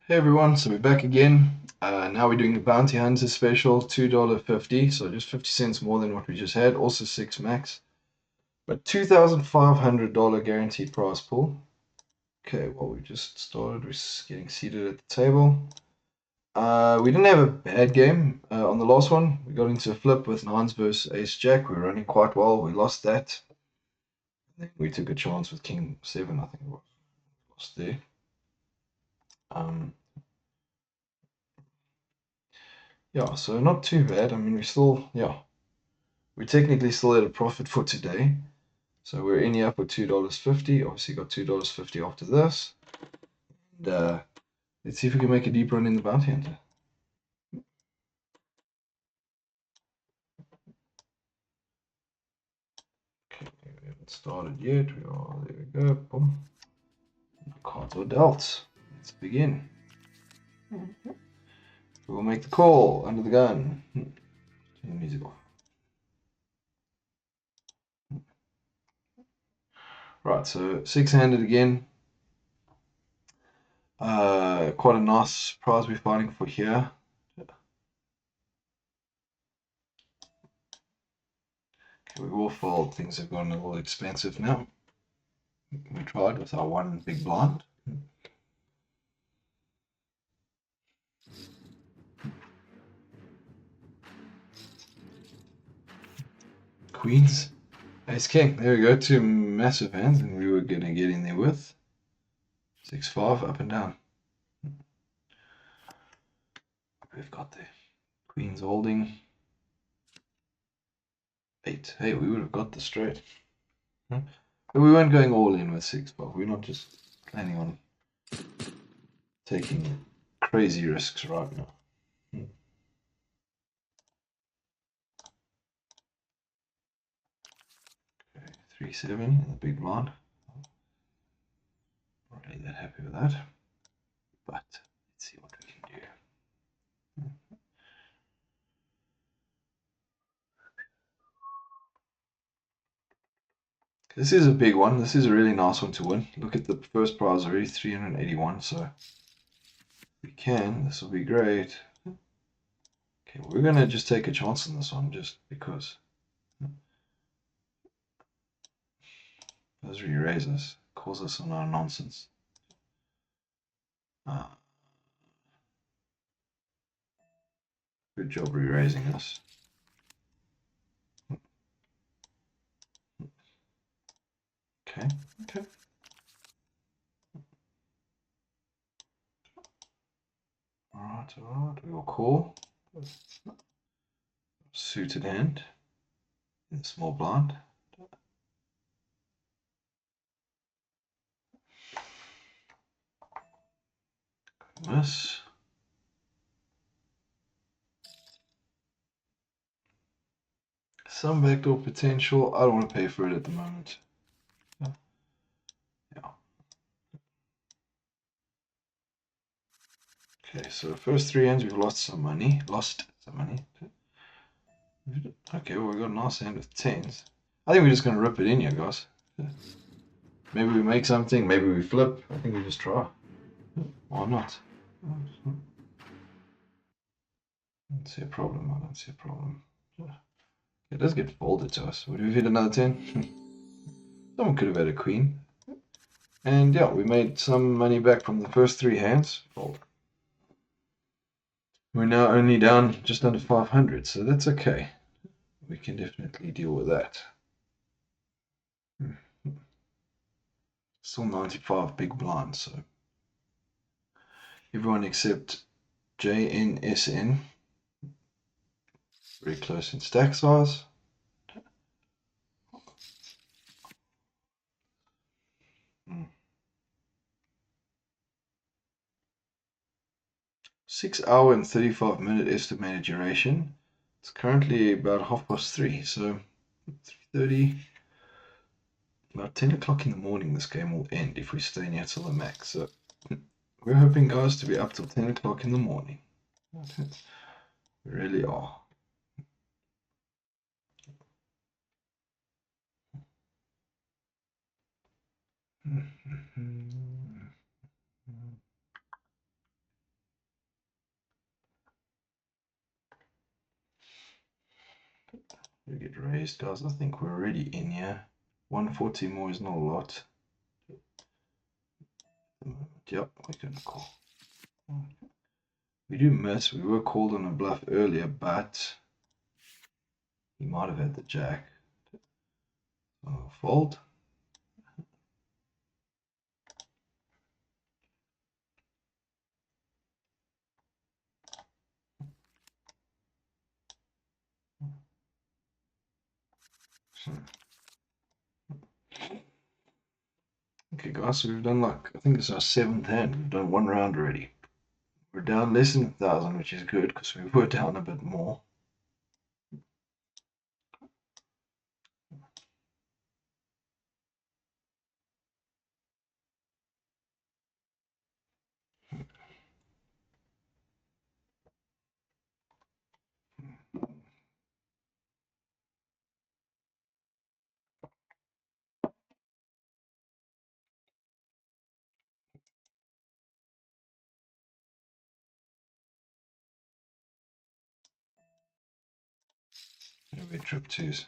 Hey everyone, so we're back again. Now we're doing the Bounty Hunter special, $2.50, so just 50 cents more than what we just had, also 6 max. But $2,500 guaranteed prize pool. Okay, well we just started, we're getting seated at the table. We didn't have a bad game on the last one. We got into a flip with nines versus ace jack. We were running quite well. We lost that. Then we took a chance with king 7, I think it was. Lost there. Um, yeah, so not too bad. I mean, we technically still had a profit for today. So we're ending up with $2.50. Obviously got $2.50 after this. And let's see if we can make a deep run in the Bounty Hunter. Okay, we haven't started yet. There we go. Boom. Cards are dealt. Let's begin. We will make the call under the gun. Turn the music off. Right, so six-handed again. Quite a nice prize we're fighting for here. Okay, we will fold. Things have gotten a little expensive now. We tried with our one big blind. Queens. Ace king. There we go. Two massive hands, and we were gonna get in there with 6-5 up and down. We've got the queens holding 8. Hey, we would have got the straight. But we weren't going all in with 6-5. We're not just planning on taking crazy risks right now. 3-7 in the big blind. Not really that happy with that. But let's see what we can do. This is a big one. This is a really nice one to win. Look at the first prize already, 381. So if we can, this will be great. Okay, we're gonna just take a chance on this one just because. Those re-raise us, cause us a lot of nonsense. Good job re-raising us. Okay, okay. Alright, alright, we will call. Suited hand in the small blind. Miss. Some backdoor potential. I don't want to pay for it at the moment. Yeah. Okay, so first three hands we've lost some money. Okay, well we got a nice hand with tens. I think we're just gonna rip it in here, guys. Maybe we make something, maybe we flip. I think we just try. Why not? I don't see a problem. I don't see a problem. It does get folded to us. Would we have hit another 10? Someone could have had a queen. And yeah, we made some money back from the first three hands. Fold. We're now only down just under 500, so that's okay. We can definitely deal with that. Still 95 big blinds, so everyone except JNSN very close in stack size. Mm. 6 hour and 35-minute estimated duration. It's currently about 3:30, so 3:30. About 10 o'clock in the morning this game will end if we stay near till the max. So we're hoping, guys, to be up till 10 o'clock in the morning. We really are. We get raised, guys. I think we're already in here. 140 more is not a lot. Yep, we're gonna call. We do miss. We were called on a bluff earlier, but he might have had the jack. So fold. Okay, guys, so we've done like, I think this is our 7th hand. We've done 1 round already. We're down less than 1,000, which is good because we were down a bit more. Maybe trip twos.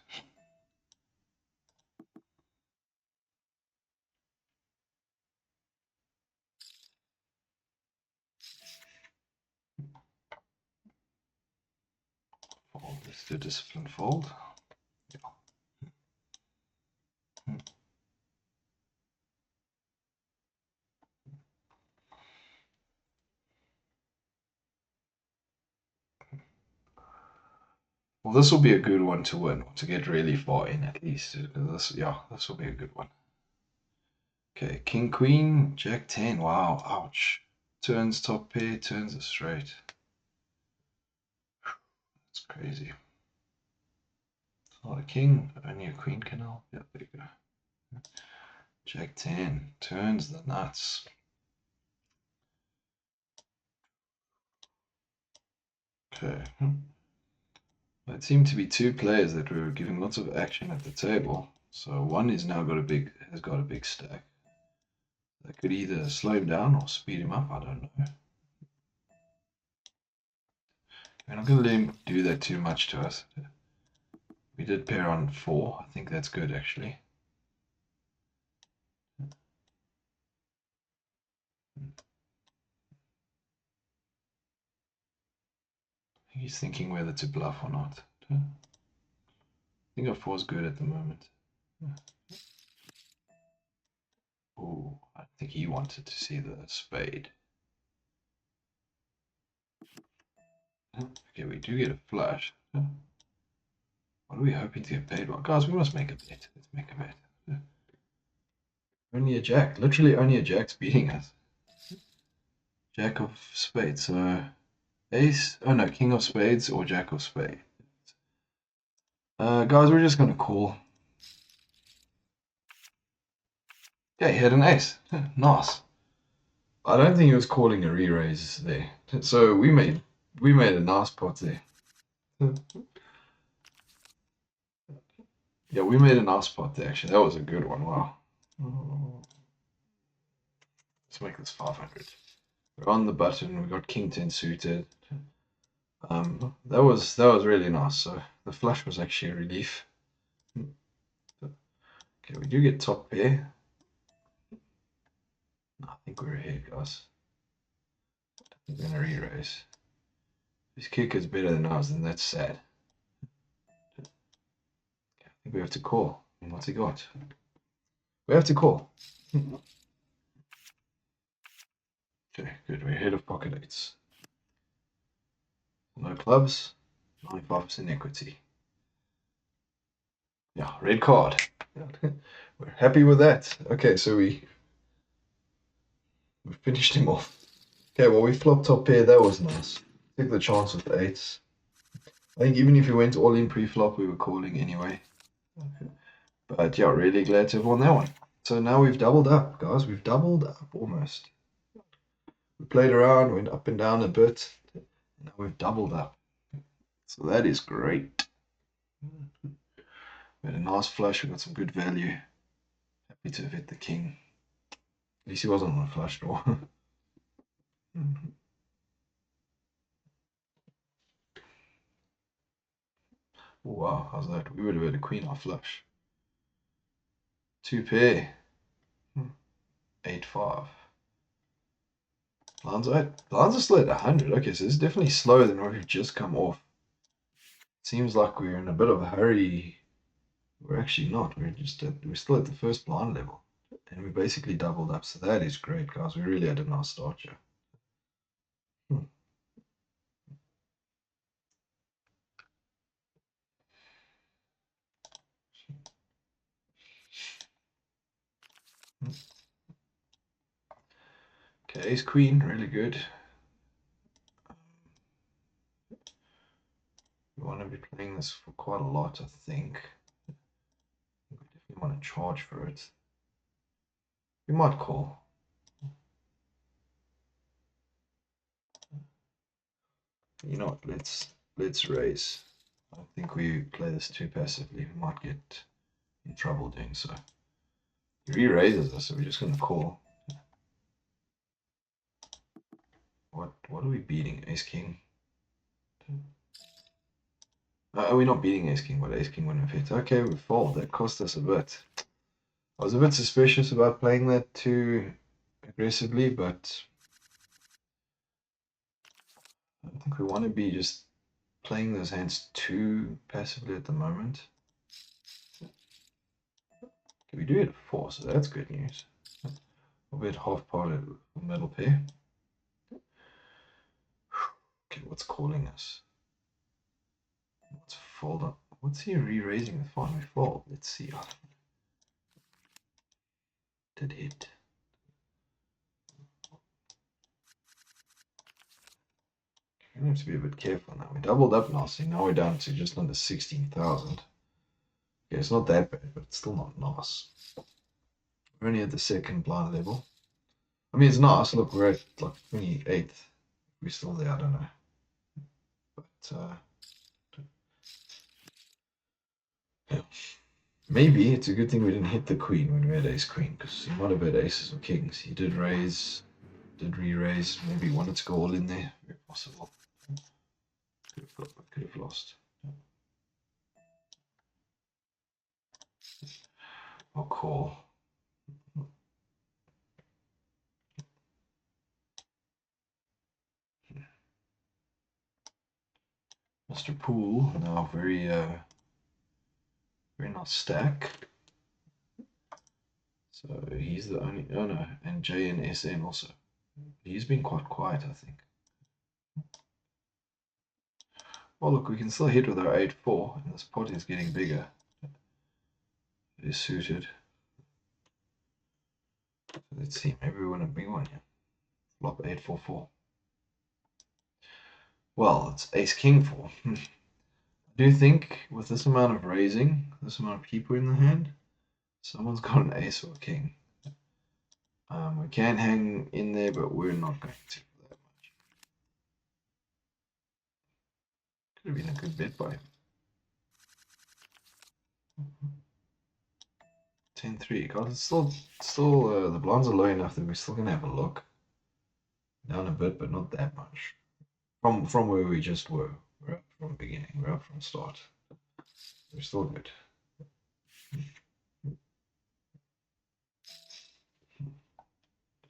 Fold. Let's do discipline fold. Well, this will be a good one to win, to get really far in at least. This will be a good one. Okay, king, queen, jack 10. Wow, ouch. Turns top pair, turns a straight. That's crazy. Not a king, only a queen can help. Yeah, there you go. Jack 10, turns the nuts. Okay. It seemed to be 2 players that were giving lots of action at the table. So one has got a big stack. That could either slow him down or speed him up, I don't know. We're not going to let him do that too much to us. We did pair on 4. I think that's good, actually. He's thinking whether to bluff or not. I think our 4 is good at the moment. Oh, I think he wanted to see the spade. Okay, we do get a flush. What are we hoping to get paid? Well, guys, we must make a bet. Let's make a bet. Only a jack. Literally only a jack's beating us. Jack of spades. So ace. Oh no, king of spades or jack of spades. Guys, we're just gonna call. Yeah, he had an ace. Nice. I don't think he was calling a re-raise there. So we made a nice pot there. Yeah, we made a nice pot there actually. That was a good one. Wow. Let's make this 500. We're on the button. We got king 10 suited. That was really nice. So the flush was actually a relief. Okay, we do get top pair. I think we're here, guys. I think we're gonna re-raise. His kick is better than ours, and that's sad. Okay, I think we have to call. What's he got? We have to call. Okay, good. We're ahead of pocket eights. No clubs, 95% equity. Yeah, red card. We're happy with that. Okay, so we finished him off. Okay, well, we flopped top pair. That was nice. Took the chance with the eights. I think even if we went all in pre-flop, we were calling anyway. But yeah, really glad to have won that one. So now we've doubled up, guys. We've doubled up almost. We played around, went up and down a bit. And now we've doubled up. So that is great. We had a nice flush. We got some good value. Happy to have hit the king. At least he wasn't on a flush draw. Wow. How's that? We would have had a queen off flush. 2 pair. 8-5. Blinds are still at 100. Okay, so this is definitely slower than what we've just come off. Seems like we're in a bit of a hurry. We're actually not. We're still at the first blind level, and we basically doubled up. So that is great, guys. We really had a nice start here. Okay, ace queen, really good. We want to be playing this for quite a lot, I think. We definitely want to charge for it. We might call. You know what? Let's raise. I don't think we play this too passively. We might get in trouble doing so. He re-raises us, so we're just gonna call. What are we beating? Ace king. Are we not beating ace king? What ace king wouldn't have hit? Okay, we fold. That cost us a bit. I was a bit suspicious about playing that too aggressively, but I don't think we want to be just playing those hands too passively at the moment. Okay, we do hit a 4, so that's good news. We'll be at half part of the middle pair. Okay, what's calling us? Let's fold up. What's he re-raising the fine? We fold. Let's see. Oh, did hit. We have to be a bit careful now. We doubled up nicely. Now we're down to just under 16,000. Okay, it's not that bad, but it's still not nice. We're only at the second blind level. I mean, it's nice. Look, we're at like 28th. We're still there, I don't know. But yeah. Maybe it's a good thing we didn't hit the queen when we had ace queen, because he might have had aces or kings. He did raise, did re-raise. Maybe he wanted to go all in there. Very possible. Could have lost. I'll call. Mr. Poole now very nice stack. So he's the only owner, and J and SN also. He's been quite quiet, I think. Well, look, we can still hit with our 8-4, and this pot is getting bigger. It is suited. So let's see, maybe we want a big one here. Flop 8-4-4. Well, it's ace king 4. I do think with this amount of raising, this amount of people in the hand, someone's got an ace or a king. We can hang in there, but we're not going to that much. Could have been a good bet by him. 10-3. God, it's still the blinds are low enough that we're still gonna have a look. Down a bit, but not that much. From where we just were. We're up from the beginning. We're up from start. We're still good.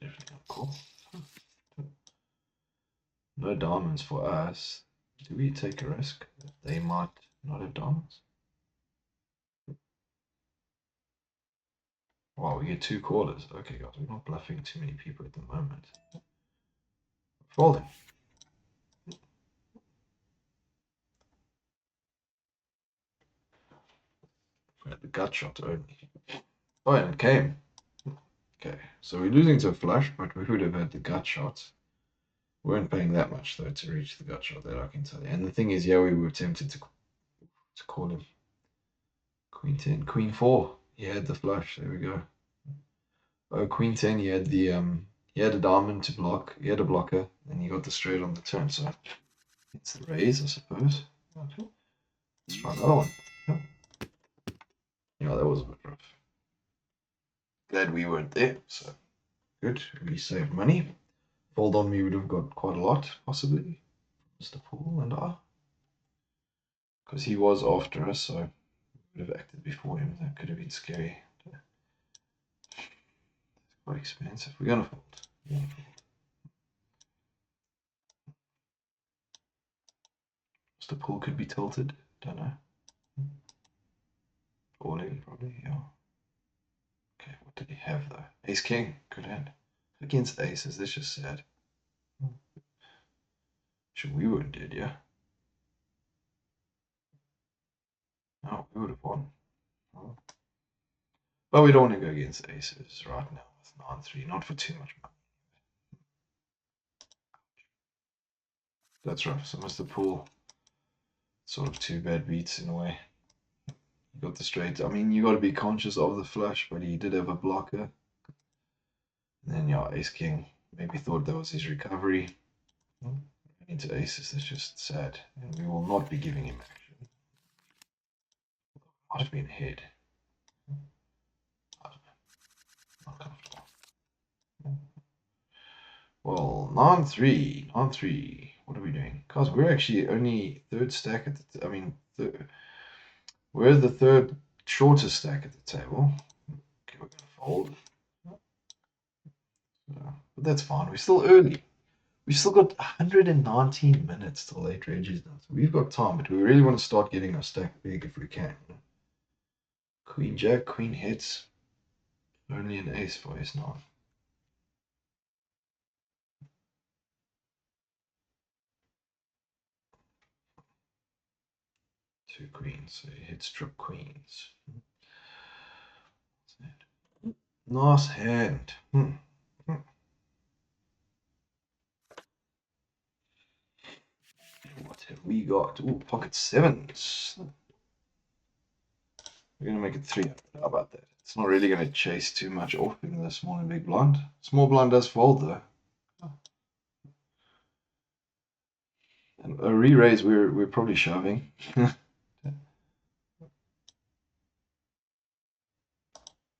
Definitely not cool. No diamonds for us. Do we take a risk? They might not have diamonds. Wow, we get 2 callers. Okay, guys, we're not bluffing too many people at the moment. Folding. We had the gut shot only. Oh, and it came. Okay, so we're losing to a flush, but we would have had the gut shot. We weren't paying that much though to reach the gut shot, that I can tell you. And the thing is, yeah, we were tempted to call him. Queen 10, Queen 4. He had the flush. There we go. Oh, Queen 10. He had a diamond to block. He had a blocker, and he got the straight on the turn. So it's the raise, I suppose. Let's try another one. Yeah, that was a bit rough. Glad we weren't there. So good. We saved money. Fold on me would have got quite a lot, possibly. Mr. Poole and I. because he was after us, so we would have acted before him. That could have been scary. It's quite expensive. We're gonna fold. The pool could be tilted. Don't know. All in, probably, yeah. Okay, what did he have though? Ace King, good hand. Against aces, that's just sad. Sure, we would have did, yeah. No, we would have won. Oh. But we don't want to go against aces right now with 9-3, not for too much money. That's rough. So Mr. Pool, sort of two bad beats in a way. He got the straight. I mean, you got to be conscious of the flush, but he did have a blocker. And then, yeah, Ace King maybe thought that was his recovery. Into aces, that's just sad. And we will not be giving him action. Might have been ahead. I don't know. Not comfortable. Well, 9-3. 9-3. What are we doing? Because we're actually only third stack at the. We're the third shortest stack at the table. Okay, we're gonna fold. But that's fine. We're still early. We've still got 119 minutes till late Reggie's now. So we've got time, but we really want to start getting our stack big if we can. Queen Jack, Queen hits. Only an ace for ace 9. Two queens, so he hits trip queens. Nice hand. What have we got? Ooh, pocket sevens. We're going to make it 300. How about that? It's not really going to chase too much off in the small and big blind. Small blind does fold though. And a re-raise, we're probably shoving.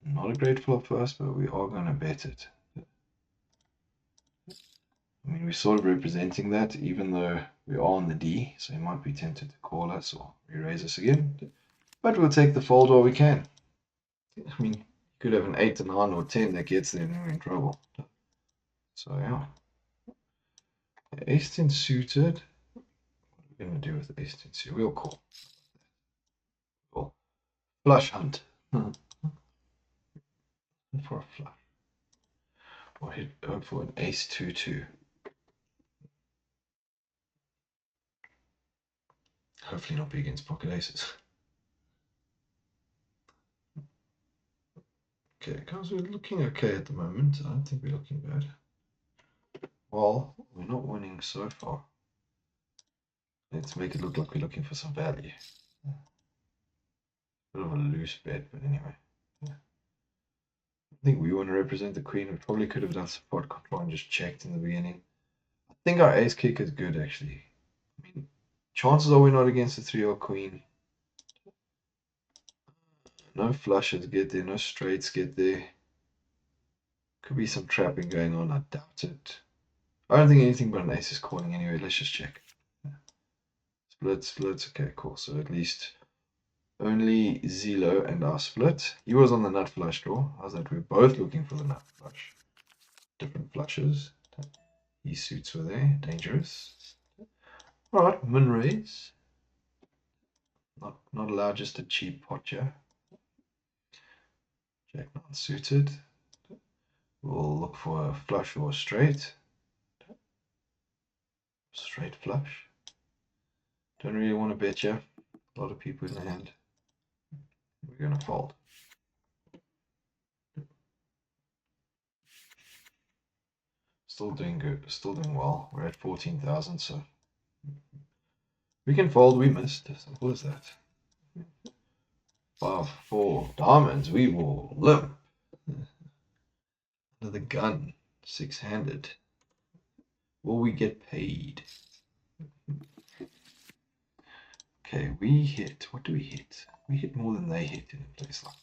Not a great flop for us, but we are going to bet it. I mean, we're sort of representing that, even though we are on the D, so he might be tempted to call us or re-raise us again. But we'll take the fold while we can. I mean, you could have an 8, a 9, or 10 that gets there and we're in trouble. So, yeah. Ace 10 suited. What are we going to do with ace 10 suited? We'll call. Cool. Flush hunt. For a flush. Or hit for an ace 2-2. Hopefully not be against pocket aces. Okay, guys, we're looking okay at the moment. I don't think we're looking bad. Well, we're not winning so far. Let's make it look like we're looking for some value. Bit of a loose bet, but anyway. I think we want to represent the queen. We probably could have done support control and just checked in the beginning. I think our ace kick is good, actually. I mean, chances are we're not against the 3 or queen. No flushes get there, no straights get there. Could be some trapping going on, I doubt it. I don't think anything but an ace is calling anyway. Let's just check. Splits. Okay, cool. So at least only Zelo and our split. He was on the nut flush draw. How's that? We're both looking for the nut flush. Different flushes. These suits were there. Dangerous. Alright, min raise. Not allowed, just a cheap pot here. Jack not suited. We'll look for a flush or a straight. Straight flush. Don't really want to bet you. A lot of people in the hand. We're going to fold. Still doing good. Still doing well. We're at 14,000, so we can fold. We missed. Simple as that. 5-4 diamonds. We will limp. Under the gun. 6-handed. Will we get paid? Okay, we hit. What do we hit? We hit more than they hit in a place like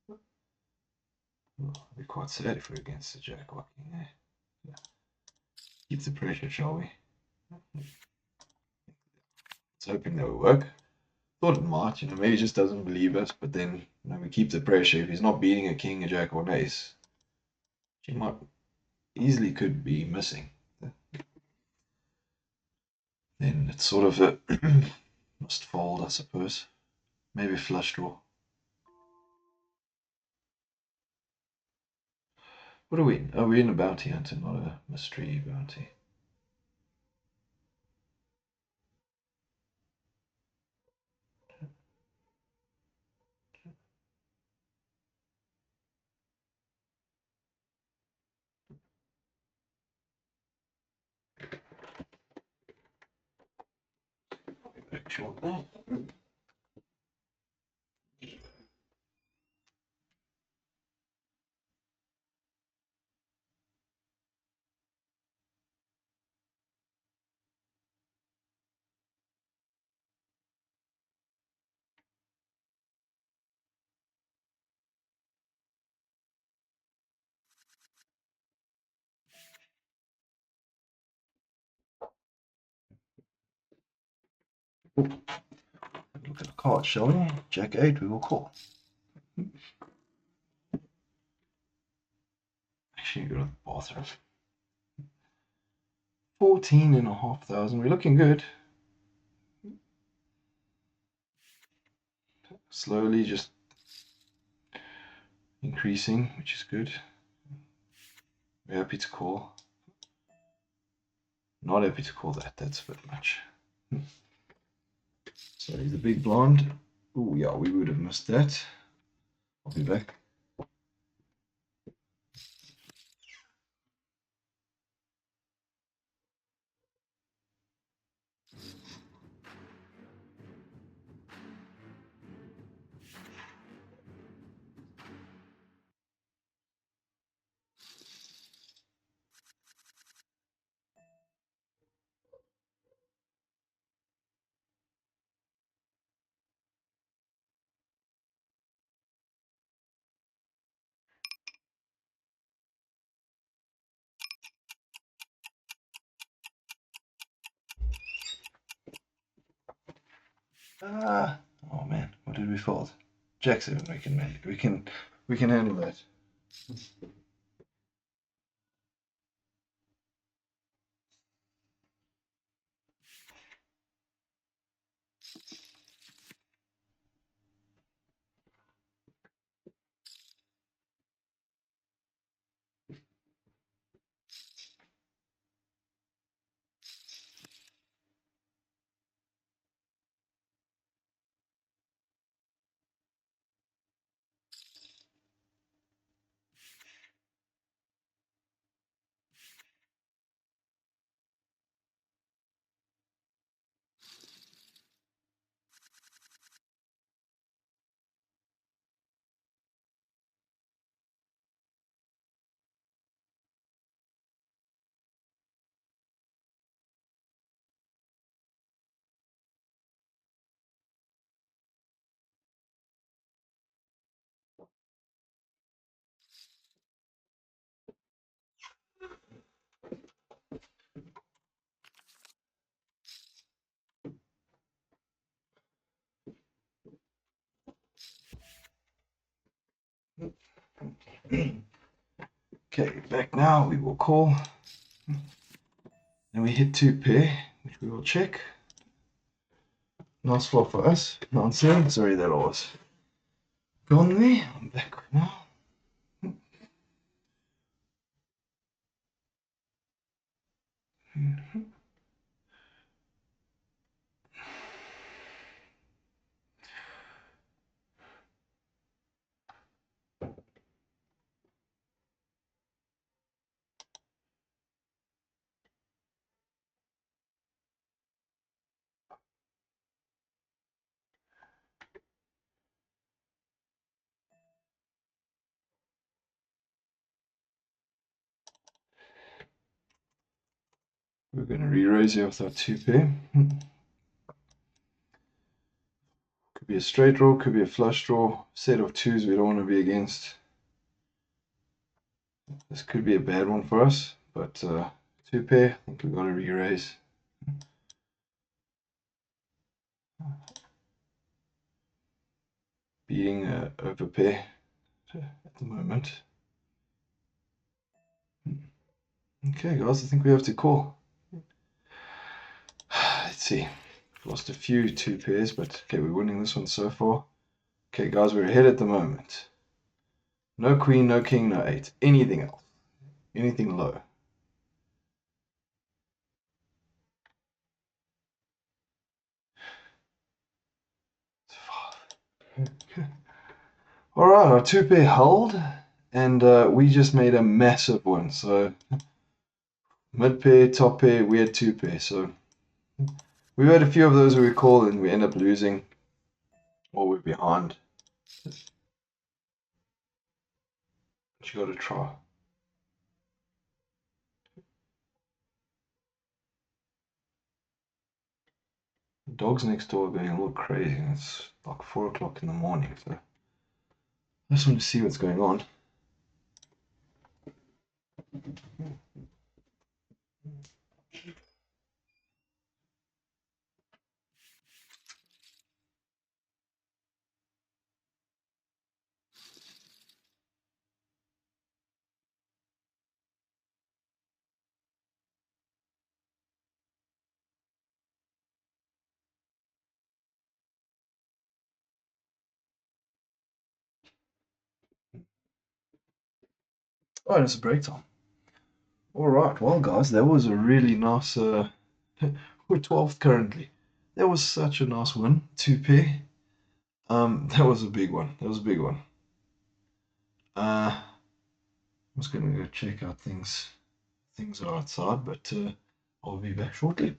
that. Oh, I'd be quite sad if we're against the jack locking there. Keep the pressure, shall we? was hoping that would work. Thought it might, maybe he just doesn't believe us, but then we keep the pressure. If he's not beating a king, a jack, or an ace, he might easily could be missing. Then it's sort of a must fold, I suppose. Maybe flush draw. What are we? Are we in a bounty hunter, not a mystery bounty? Actual that. Look at the card, shall we? Jack 8, we will call. Actually, go to the bathroom. 14,500. We're looking good. Slowly just increasing, which is good. We're happy to call. Not happy to call that. That's a bit much. So he's a big blonde. Oh, yeah, we would have missed that. I'll be back. Oh man, what did we fold? Jack 7. We can handle that. Okay, back now. We will call. And we hit 2 pair, which we will check. Nice flop for us. 9-7. Sorry that I was gone there. I'm back now. We're going to re-raise here with our 2 pair. Could be a straight draw, could be a flush draw. Set of 2s we don't want to be against. This could be a bad one for us, but 2 pair, I think we've got to re-raise. Beating overpair at the moment. Okay, guys, I think we have to call. Let's see. We've lost a few two pairs, but okay, we're winning this one so far. Okay, guys, we're ahead at the moment. No queen, no king, no eight. Anything else? Anything low? It's five. All right, our two pair held, and we just made a massive one. So mid pair, top pair, we had two pair. So we had a few of those we call, and we end up losing, or we're behind. But you got to try. The dogs next door are going a little crazy. It's like 4 o'clock in the morning, so I just want to see what's going on. Oh, it's a break time. All right, well, guys, that was a really nice. We're 12th currently. That was such a nice win. Two pair. That was a big one. That was a big one. I'm just gonna go check out things. Things are outside, but I'll be back shortly.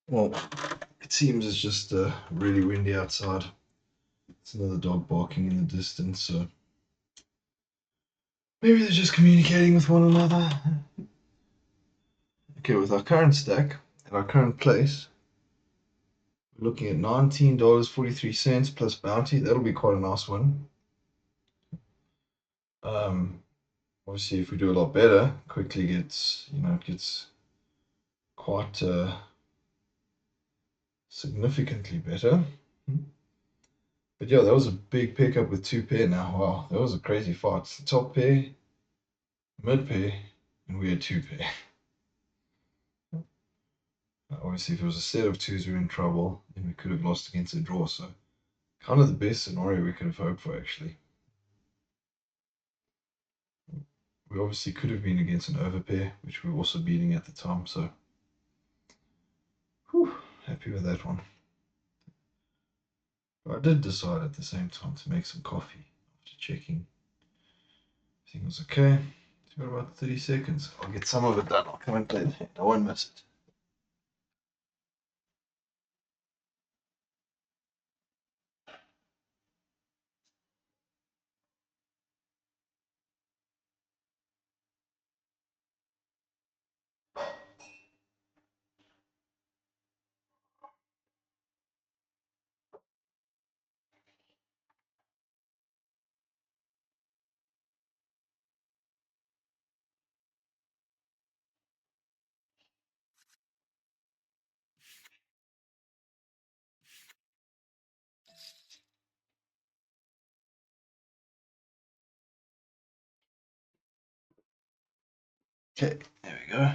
Well, it seems it's just really windy outside. It's another dog barking in the distance, so maybe they're just communicating with one another. Okay, with our current stack at our current place, we're looking at $19.43 plus bounty. That'll be quite a nice one. Um, Obviously, if we do a lot better, quickly gets, it gets quite significantly better. But yeah, that was a big pickup with two pair now. Wow, that was a crazy fight. It's the top pair, mid pair, and we had two pair. Obviously, if it was a set of twos, we were in trouble, and we could have lost against a draw. So, kind of the best scenario we could have hoped for, actually. We obviously could have been against an overpair, which we were also beating at the time. So, whew, happy with that one. But I did decide at the same time to make some coffee after checking. Everything was okay. It's got about 30 seconds. I'll get some of it done. I'll come and play the hand. I won't miss it. Okay, there we go.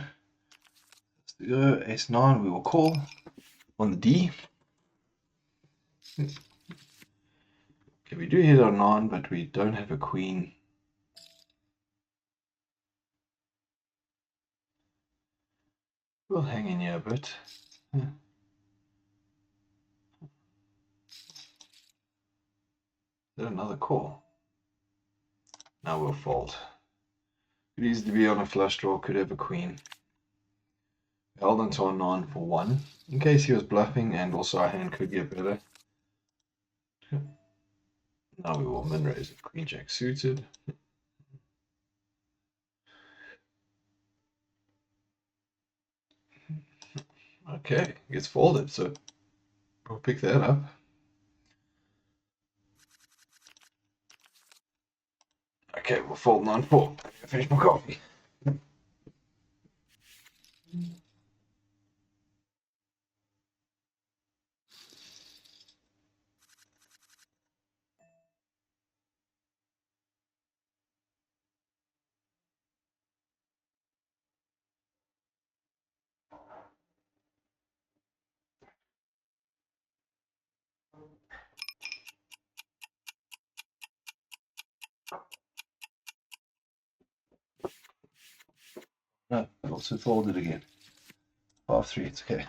Let's go. Ace 9, we will call on the D. Okay, we do hit our 9, but we don't have a queen. We'll hang in here a bit. Is that another call? Now we'll fold. Could easily be on a flush draw, could have a queen. Held onto our 9 for 1, in case he was bluffing, and also our hand could get better. Now we will min raise it. Queen jack suited. Okay, gets folded, so we'll pick that up. Okay, we'll fold 9-4. Finish my coffee. No, I also folded again. 5-3, it's okay.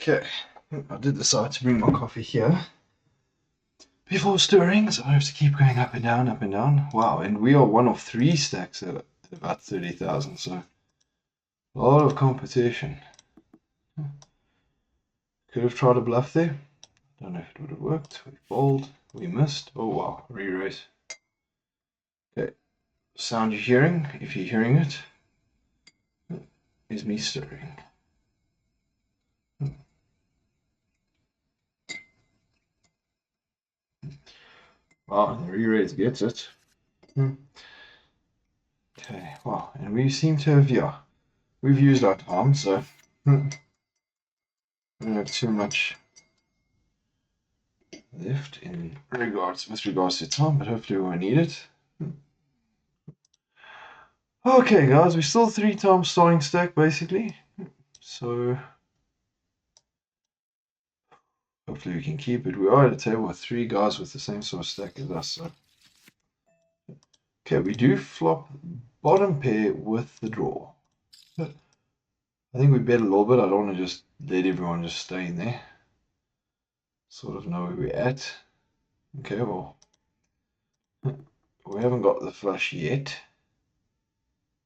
Okay, I did decide to bring my coffee here before stirring, so I have to keep going up and down, up and down. Wow, and we are one of 3 stacks at about 30,000, so a lot of competition. Could have tried a bluff there. Don't know if it would have worked. We fold, we missed. Oh wow, re-raise. Okay, sound you're hearing, if you're hearing it, is me stirring. Wow, the re-raise gets it. Okay, wow, and we seem to have, yeah, we've used our time, so we don't have too much left with regards to time, but hopefully we won't need it. Okay, guys, we're still 3 times starting stack basically. So Hopefully we can keep it. We are at a table with 3 guys with the same sort of stack as us. So. Okay, we do flop bottom pair with the draw. I think we bet a little bit. I don't want to just let everyone just stay in there. Sort of know where we're at. Okay, well, we haven't got the flush yet.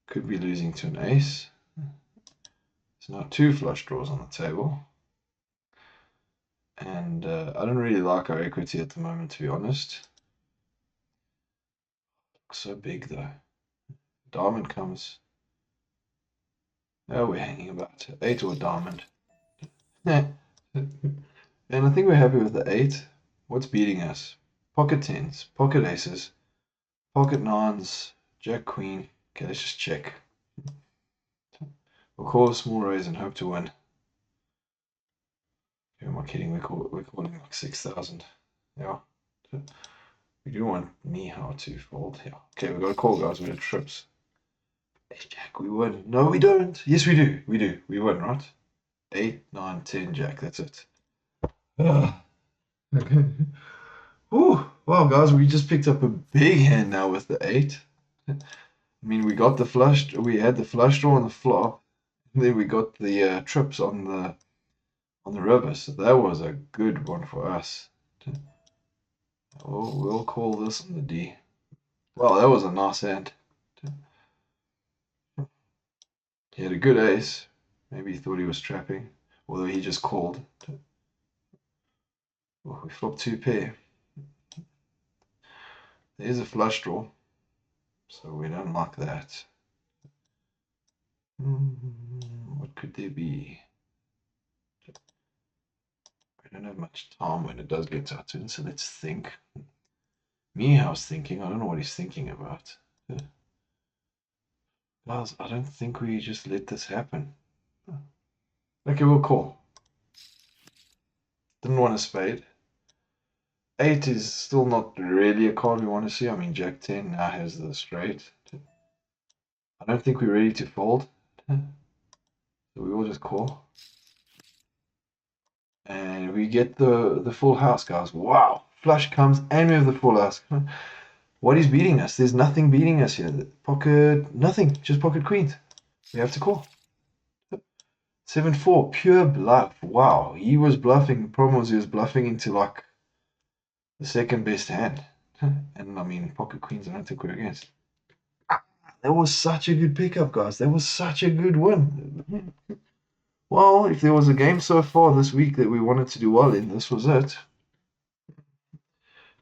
Could be losing to an ace. There's now 2 flush draws on the table. And I don't really like our equity at the moment, to be honest. Looks so big, though. Diamond comes. Oh, we're hanging about 8 or a diamond. And I think we're happy with the 8. What's beating us? Pocket 10s, pocket aces, pocket 9s, jack queen. Okay, let's just check. We'll call a small raise and hope to win. Who am I kidding? We're calling like 6,000. Yeah. We do want me how to fold here. Okay, we've got a call, guys. We have trips. Ace jack, we win. No, we don't. Yes, we do. We do. We win, right? 8, 9, 10 jack. That's it. Okay. Ooh, wow, guys, we just picked up a big hand now with the 8. I mean, we got the flush. We had the flush draw on the flop. And then we got the trips on the river. So that was a good one for us. Oh, we'll call this on the D. Wow, that was a nice hand. He had a good ace. Maybe he thought he was trapping, although he just called. Oh, we flopped 2 pair. There's a flush draw, so we don't like that. What could there be? We don't have much time when it does get to our turn, so let's think. Mihaw's thinking. I don't know what he's thinking about. Guys, I don't think we just let this happen. Okay, we'll call. Didn't want a spade. 8 is still not really a card we want to see. I mean, Jack 10 now has the straight. I don't think we're ready to fold. So we will just call. And we get the full house, guys. Wow. Flush comes and we have the full house. What is beating us? There's nothing beating us here. Pocket, nothing. Just pocket queens. We have to call. 7-4. Pure bluff. Wow. He was bluffing. The problem was he was bluffing into like the second best hand. And I mean, pocket queens I don't think we're against. That was such a good pickup, guys. That was such a good win. Well, if there was a game so far this week that we wanted to do well in, this was it.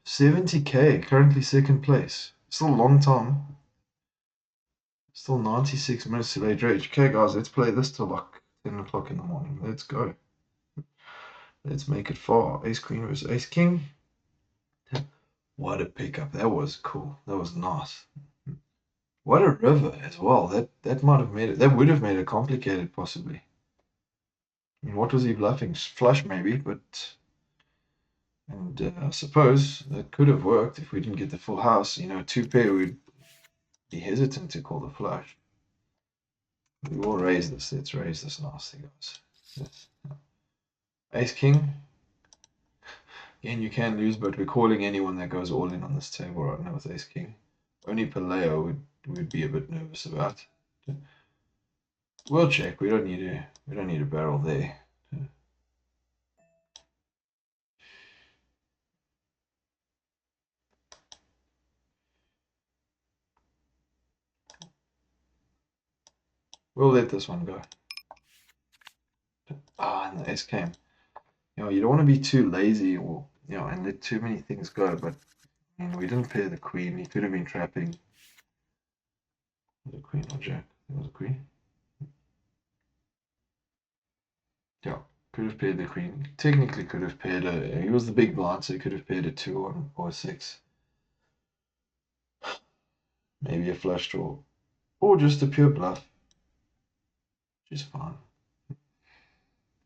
70k, currently second place. Still a long time. Still 96 minutes to late rage. Okay, guys, let's play this till like 10 o'clock in the morning. Let's go. Let's make it far. Ace queen versus ace king. What a pickup. That was cool. That was nice. What a river as well. That might have made it. That would have made it complicated, possibly. I mean, what was he bluffing? Flush, maybe, but. And I suppose that could have worked if we didn't get the full house. You know, 2 pair, we'd be hesitant to call the flush. We will raise this. Let's raise this nicely, guys. Yes. Ace king. Again, you can lose, but we're calling anyone that goes all in on this table right now with ace king. Only Paleo would be a bit nervous about. We'll check. We don't need a barrel there. We'll let this one go. Ah, and the ace came. You know, you don't want to be too lazy or and let too many things go. But we didn't pair the queen. He could have been trapping. Was it queen or jack? It was a queen. Yeah, could have paired the queen. Technically, could have paired a. He was the big blind, so he could have paired a 2 or a 6. Maybe a flush draw, or just a pure bluff. Which is fine.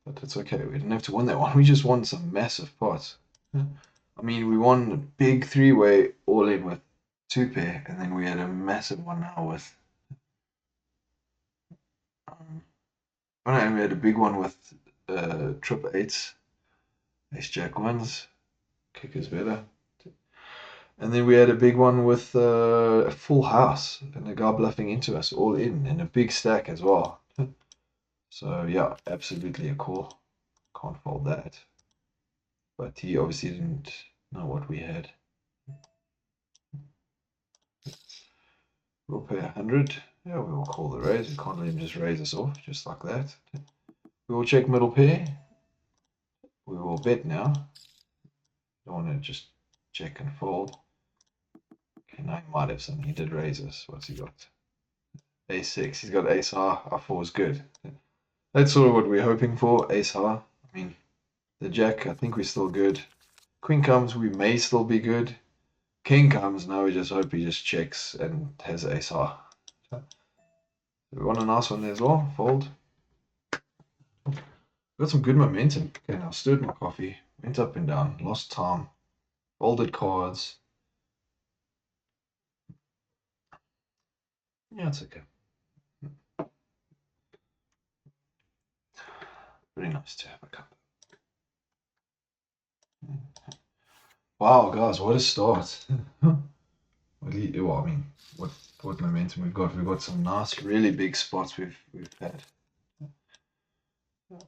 But it's okay. We didn't have to win that one. We just won some massive pots. I mean, we won a big 3-way all in with 2 pair, and then we had a massive one now with. Oh no, and we had a big one with trip 8s. Ace Jack ones. Kicker's better. And then we had a big one with a full house and a guy bluffing into us all in and a big stack as well. So yeah, absolutely a call. Can't fold that. But he obviously didn't know what we had. We'll pay 100. Yeah, we will call the raise. We can't let him just raise us off just like that. We will check middle pair. We will bet now. Don't want to just check and fold. Okay, now he might have something. He did raise us. What's he got? Ace 6. He's got ace high. Our 4 is good. That's sort of what we're hoping for. Ace high. I mean, the jack, I think we're still good. Queen comes, we may still be good. King comes, now we just hope he just checks and has ace high. We want a nice one there as well. Fold. Got some good momentum. Okay, now stirred my coffee. Went up and down. Lost time. Folded cards. Yeah, it's okay. Pretty nice to have a cup. Wow, guys, what a start. Well, I mean, what momentum we've got. We've got some nice, really big spots we've had. And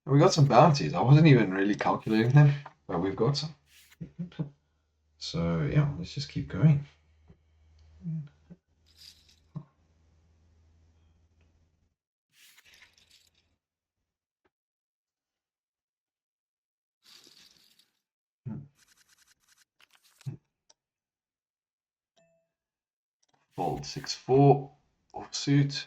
we got some bounties. I wasn't even really calculating them, but we've got some. So yeah, let's just keep going. Fold 6-4 offsuit.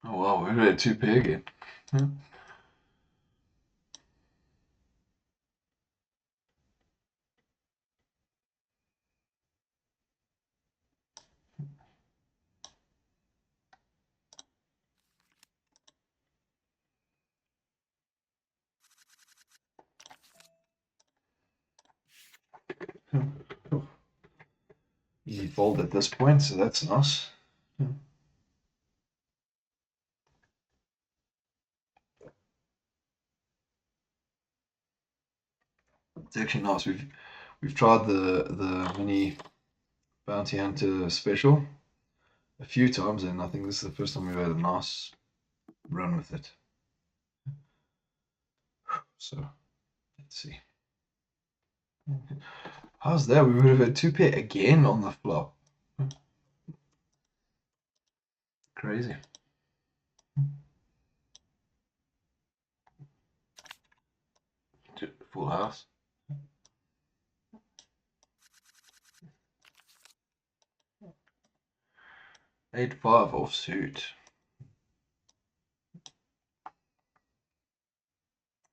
Oh wow, we're at 2 pair again. Easy fold at this point, so that's nice. It's actually nice. We've tried the mini bounty hunter special a few times, and I think this is the first time we've had a nice run with it. So let's see. How's that? We would have had 2 pair again on the flop. Crazy. Full house. 8-5 offsuit.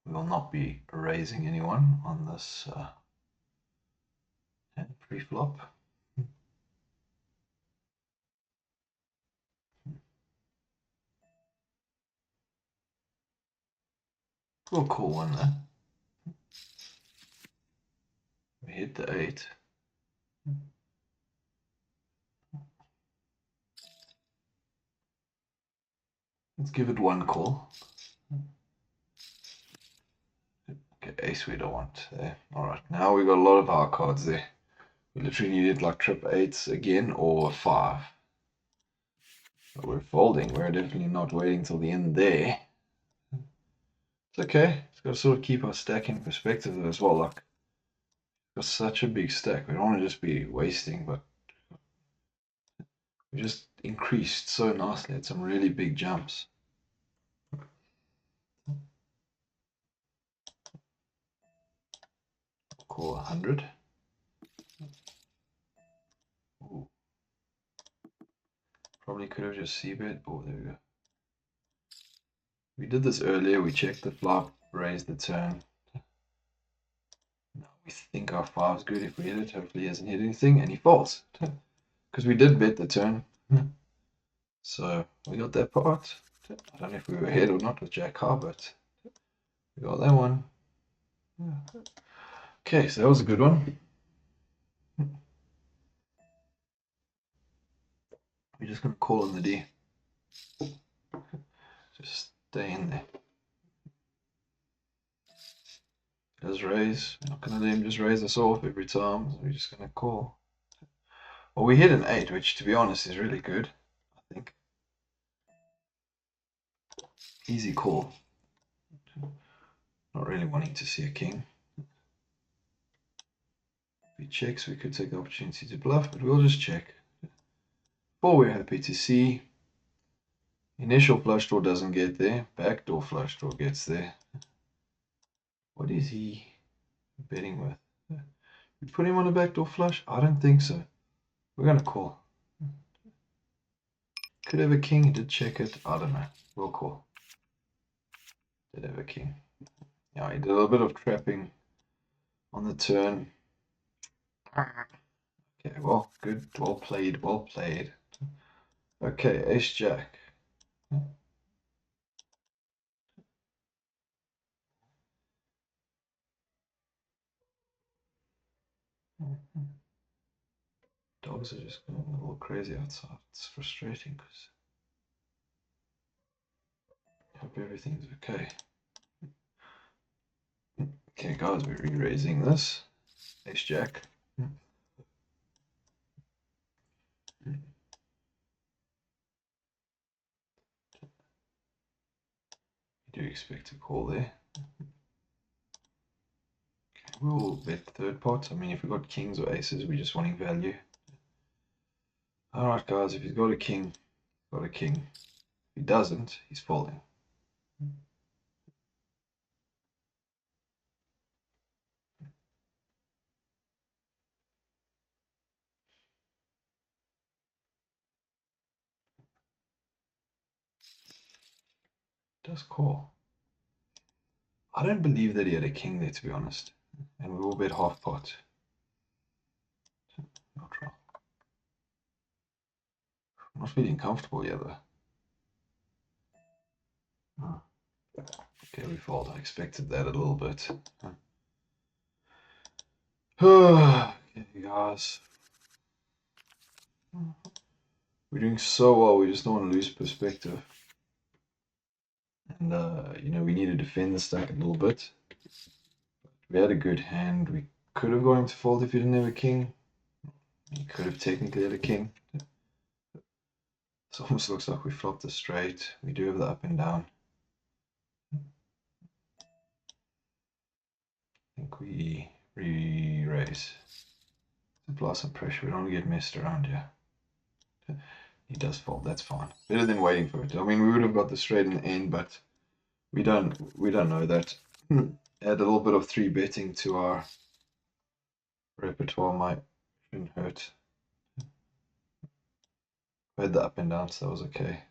We will not be raising anyone on this pre-flop. We'll call one there. We hit the 8. Let's give it one call. Okay, ace we don't want there. Alright, now we got a lot of our cards there. We literally needed like trip 8s again or 5. But we're folding. We're definitely not waiting till the end there. It's okay. It's got to sort of keep our stack in perspective as well. Like, got such a big stack. We don't want to just be wasting, but we just increased so nicely. Had some really big jumps. Call 100. Ooh. Probably could have just c-bet. Oh, there we go. We did this earlier. We checked the flop, raised the turn. Now we think our 5's good if we hit it. Hopefully he hasn't hit anything, and he falls. Because we did bet the turn. So we got that part. I don't know if we were ahead or not with Jack High, but we got that one. Okay, so that was a good one. We're just going to call in the D. Just stay in there. Does raise. We're not going to let him just raise us off every time. So we're just going to call. Well, we hit an 8, which to be honest is really good, I think. Easy call. Not really wanting to see a king. If he checks, we could take the opportunity to bluff, but we'll just check. 4 we're happy to see. Initial flush draw doesn't get there. Backdoor flush draw gets there. What is he betting with? We put him on a backdoor flush? I don't think so. We're going to call. Could have a king. He did check it. I don't know. We'll call. Did have a king. Yeah, he did a little bit of trapping on the turn. Okay, well, good. Well played. Well played. Okay, ace jack. Dogs are just going a little crazy outside. It's frustrating because I hope everything's okay. Okay, guys, we're re-raising this. Ace jack. You do expect a call there. Okay, we'll bet third pot. I mean, if we've got kings or aces, we're just wanting value. Alright, guys, if he's got a king, he's got a king. If he doesn't, he's folding. Does call. I don't believe that he had a king there, to be honest. And we will bet half pot. Not wrong. I'm not feeling comfortable yet, though. Oh. Okay, we fold. I expected that a little bit. Okay, guys. We're doing so well, we just don't want to lose perspective. And, you know, we need to defend the stack a little bit. We had a good hand. We could have gone to fold if he didn't have a king. He could have technically had a king. It almost looks like we flopped the straight. We do have the up and down. I think we re-raise. Apply some pressure. We don't get messed around here. He does fold. That's fine. Better than waiting for it. I mean, we would have got the straight in the end, but we don't know that. Add a little bit of 3-betting to our repertoire shouldn't hurt. I had the up and down, so that was okay.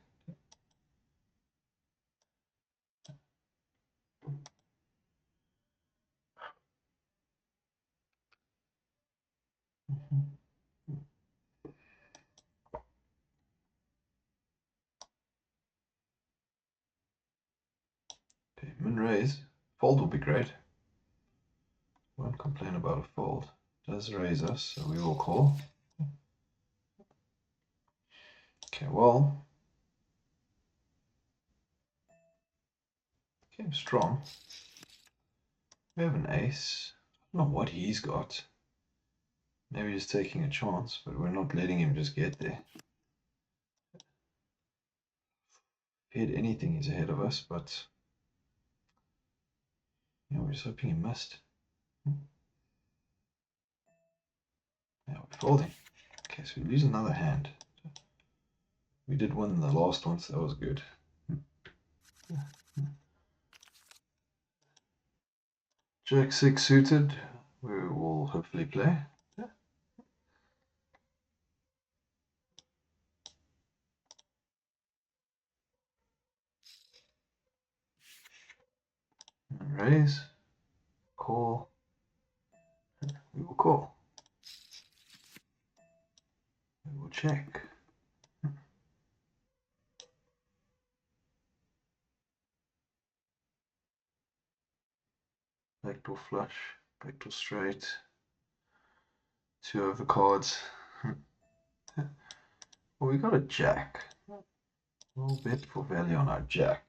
Okay, min raise. Fold will be great. Won't complain about a fold. Does raise us, so we will call. Okay, well. Okay, strong. We have an ace. I don't know what he's got. Maybe he's taking a chance, but we're not letting him just get there. If he had anything, he's ahead of us, but yeah, we're just hoping he missed. Yeah, we're folding. Okay, so we lose another hand. We did win the last one, so that was good. Jack 6 suited, we will hopefully play. And raise, call, we will call. We will check. backdoor flush, backdoor straight, 2 overcards. Well, we got a jack. We'll bet for value on our jack.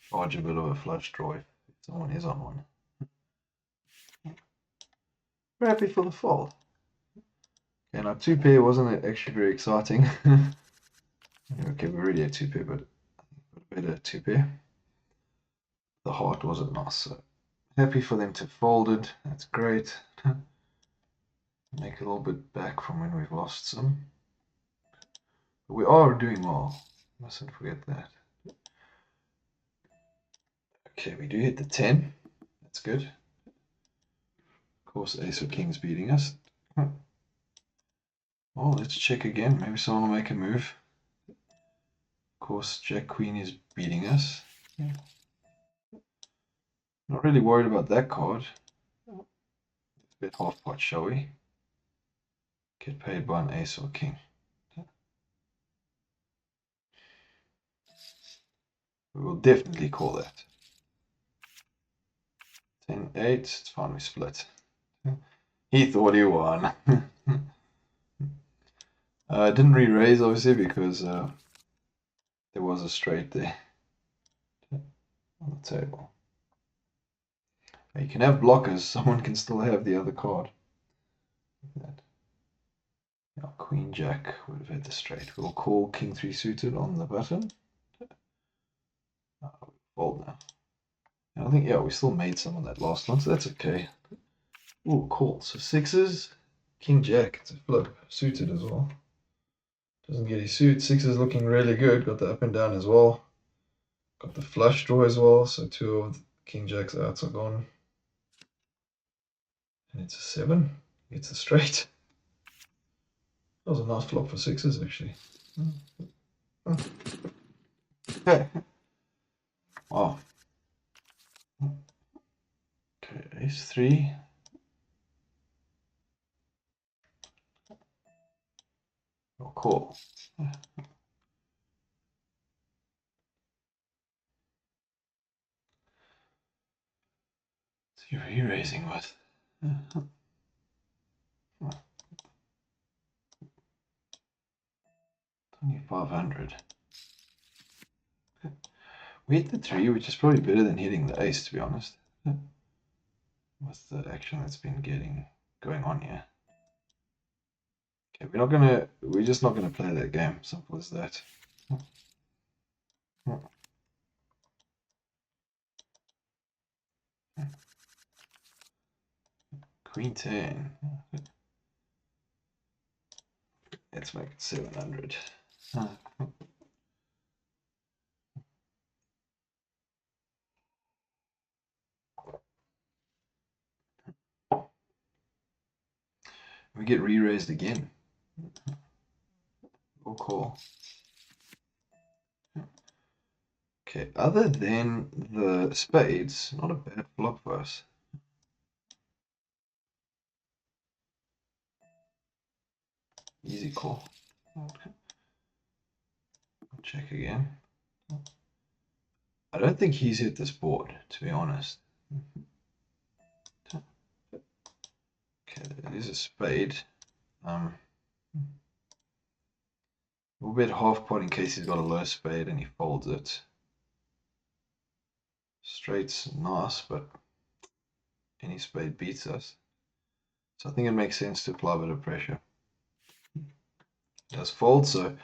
Charge a bit of a flush draw if someone is on one. We're happy for the fold. Okay, now 2 pair wasn't actually very exciting. Okay, we already had 2 pair, but a better 2 pair. The heart wasn't nice, so happy for them to fold it. That's great. Make a little bit back from when we've lost some. But we are doing well. Mustn't forget that. Okay, we do hit the 10. That's good. Of course, ace or king's beating us. Well, let's check again. Maybe someone will make a move. Of course, jack queen is beating us. Not really worried about that card. A bit half pot, shall we? Get paid by an ace or king. We will definitely call that. 10-8, it's fine, we split. He thought he won. Didn't re-raise, obviously, because there was a straight there on the table. You can have blockers, someone can still have the other card. Now, Queen Jack would have had the straight. We'll call King 3 suited on the button. Fold now. And I think, yeah, we still made some on that last one, so that's okay. Ooh, call. So 6s, King Jack. It's a flip, suited as well. Doesn't get his suit. 6s looking really good. Got the up and down as well. Got the flush draw as well. So 2 of King Jack's outs are gone. And it's a 7. It's a straight. That was a nice flop for 6s, actually. Okay. Wow. Okay, ace 3. Oh, cool. So you're re-raising with 2,500. We hit the 3, which is probably better than hitting the ace, to be honest. With the action that's been going on here. Okay, we're just not gonna play that game. Simple as that. Queen 10. Let's make it 700. We get re-raised again. We'll call. Okay, other than the spades, not a bad flop for us. Easy call. Okay. Check again. I don't think he's hit this board, to be honest. Okay, there is a spade. We'll bet half pot in case he's got a low spade and he folds it. Straight's nice, but any spade beats us. So I think it makes sense to apply a bit of pressure. It does fold, so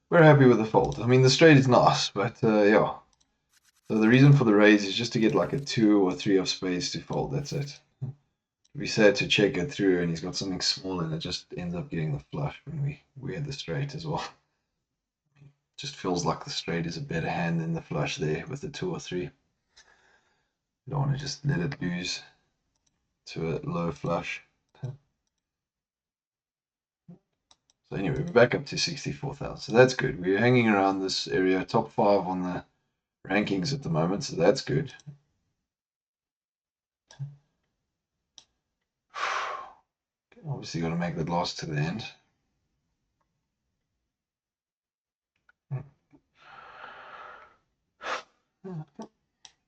we're happy with the fold. I mean, the straight is nice, but yeah. So the reason for the raise is just to get like a 2 or 3 of spades to fold. That's it. If we sad to check it through and he's got something small and it just ends up getting the flush when we had the straight as well. It just feels like the straight is a better hand than the flush there with the 2 or 3. You don't want to just let it lose to a low flush. So anyway, we're back up to 64,000. So that's good. We're hanging around this area, top 5 on the rankings at the moment, so that's good. Obviously got to make the last to the end.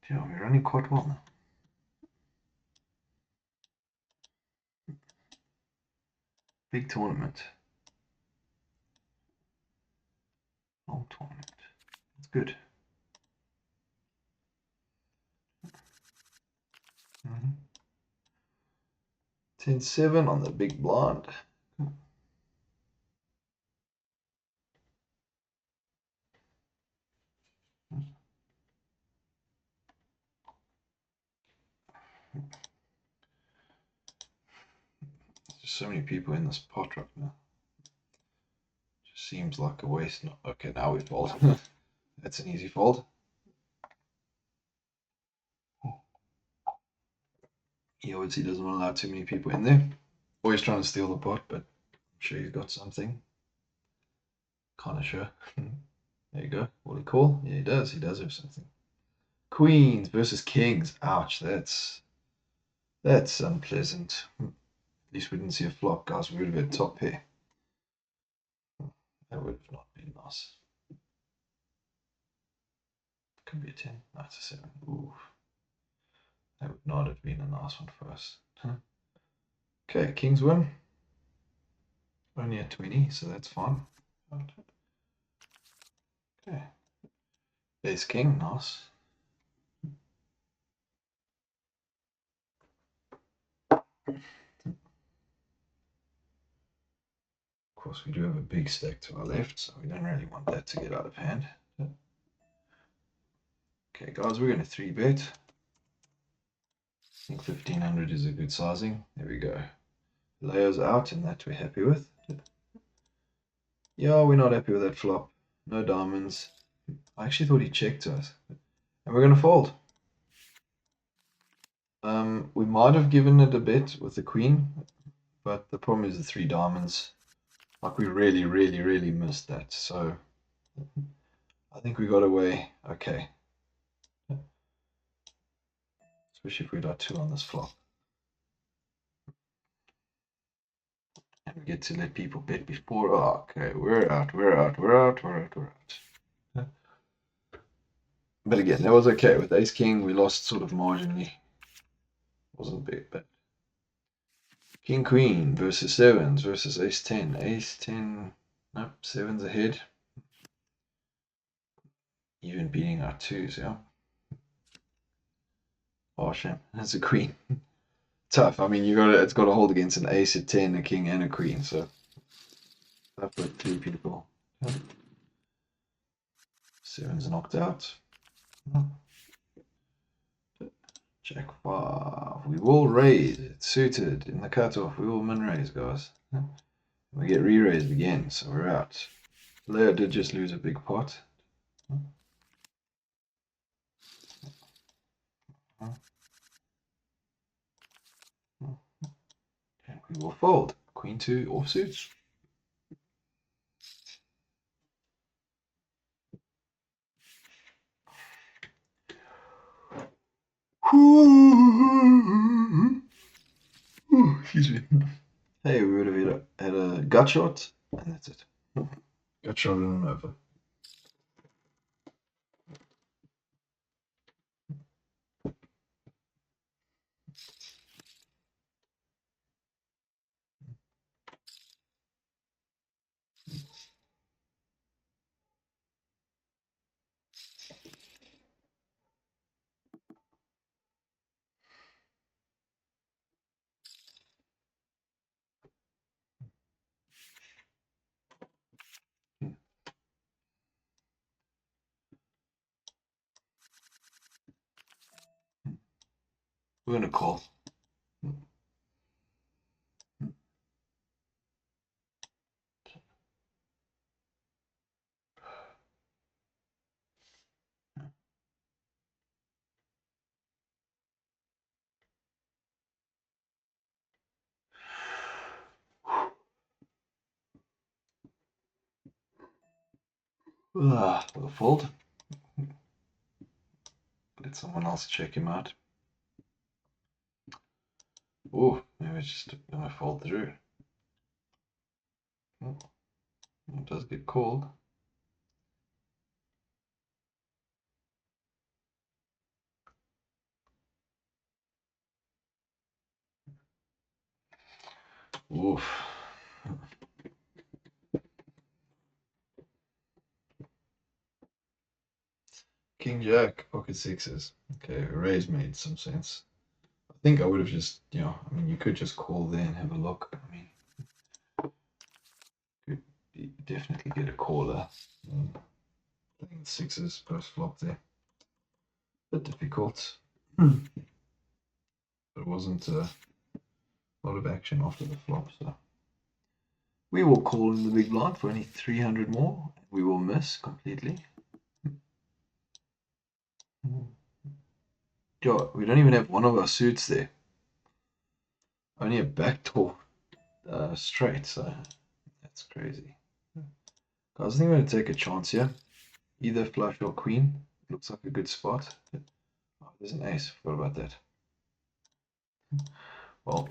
Yeah, we're running quite well now. Big tournament. Long tournament. That's good. 10-7 on the big blind. There's so many people in this pot right now. Just seems like a waste. No, okay, now we fold. That's an easy fold. He obviously doesn't want to allow too many people in there. Always trying to steal the pot, but I'm sure he's got something. Kind of sure. There you go. What do you call? Yeah, he does. He does have something. Queens versus kings. Ouch, that's unpleasant. At least we didn't see a flop, guys. We would have had top pair. That would have not been nice. Could be a 10. No, it's a 7. Ooh. That would not have been a nice one for us. Okay, kings win. Only at 20, so that's fine. Okay. There's king, nice. Of course, we do have a big stack to our left, so we don't really want that to get out of hand. Okay, guys, we're going to 3-bet. I think 1500 is a good sizing. There we go. Layers out, and that we're happy with. Yeah, we're not happy with that flop. No diamonds. I actually thought he checked us. And we're going to fold. We might have given it a bet with the queen, but the problem is the 3 diamonds. Like, we really, really, really missed that. So I think we got away okay. Especially if we got 2 on this flop. And we get to let people bet before. Oh, okay, we're out. But again, that was okay. With ace king, we lost sort of marginally. Wasn't big, but king queen versus sevens versus ace 10. Ace 10, nope, sevens ahead. Even beating our 2s, yeah. Oh, shame. That's a queen. Tough. I mean, it's got to hold against an ace, a 10, a king, and a queen. So I've got 3 people. Sevens knocked out. Jack 5. We will raise. It's suited in the cutoff. We will min raise, guys. We get re-raised again, so we're out. Leo did just lose a big pot. And we will fold. Queen 2 offsuit. Excuse me. Hey, we would have had a gut shot, and that's it. Gut shot and an over. We're gonna call. We'll fold. Let someone else check him out. Oh, maybe it's just gonna fold through. Oh, it does get called. Oof. King Jack, pocket sixes. Okay, raise made some sense. I think I would have just, I mean, you could just call there and have a look. I mean, could definitely get a caller. Playing sixes post flop there. Bit difficult. But it wasn't a lot of action after the flop, so we will call in the big blind for only 300 more. We will miss completely. God, we don't even have one of our suits there. Only a backdoor straight, so that's crazy. Guys, I think I'm going to take a chance here. Either flush or queen. Looks like a good spot. Oh, there's an ace. Forgot about that. Well,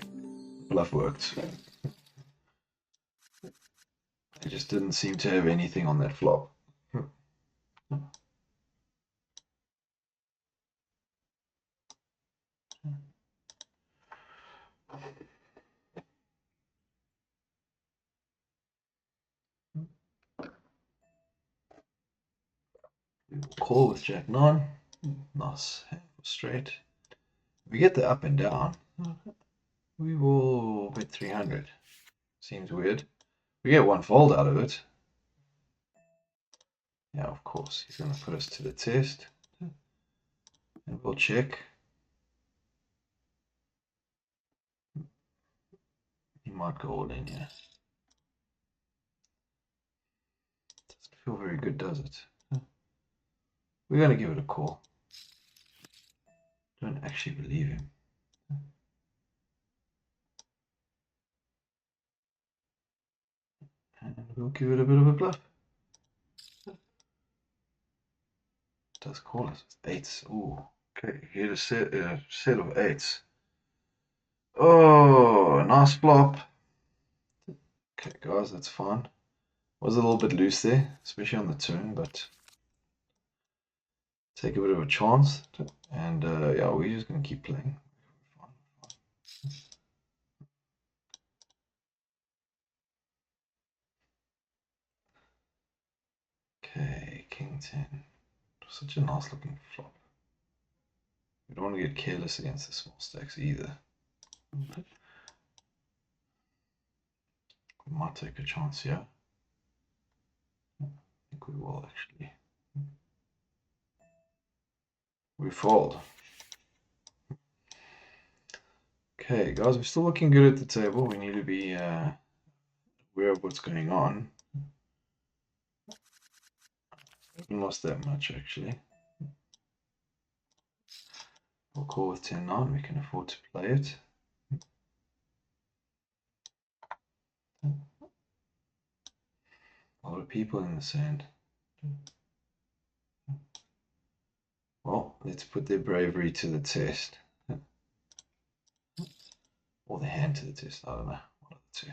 bluff worked. I just didn't seem to have anything on that flop. We will call with Jack 9. Nice hand for straight. We get the up and down. We will bet 300. Seems weird. We get one fold out of it. Yeah, of course. He's going to put us to the test. And we'll check. He might go all in here. Doesn't feel very good, does it? We're going to give it a call. Don't actually believe him. And we'll give it a bit of a bluff. Does call us with eights. Ooh, okay. Here's a set of eights. Oh, nice flop. Okay, guys, that's fine. Was a little bit loose there, especially on the turn, but take a bit of a chance. And yeah, we're just going to keep playing. Okay, King 10. Such a nice looking flop. We don't want to get careless against the small stacks either. We might take a chance here. I think we will actually. We fold. Okay, guys, we're still looking good at the table. We need to be aware of what's going on. I haven't lost that much actually. We'll call with 10-9. We can afford to play it. A lot of people in the sand. Well, let's put their bravery to the test. Or the hand to the test. I don't know. One of the two.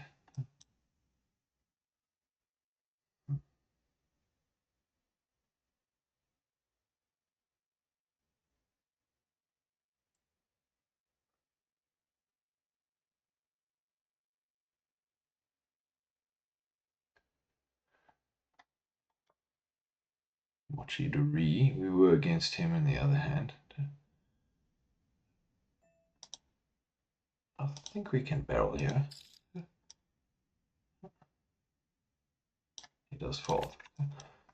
Mochi to re. We were against him in the other hand. I think we can barrel here. He does fold.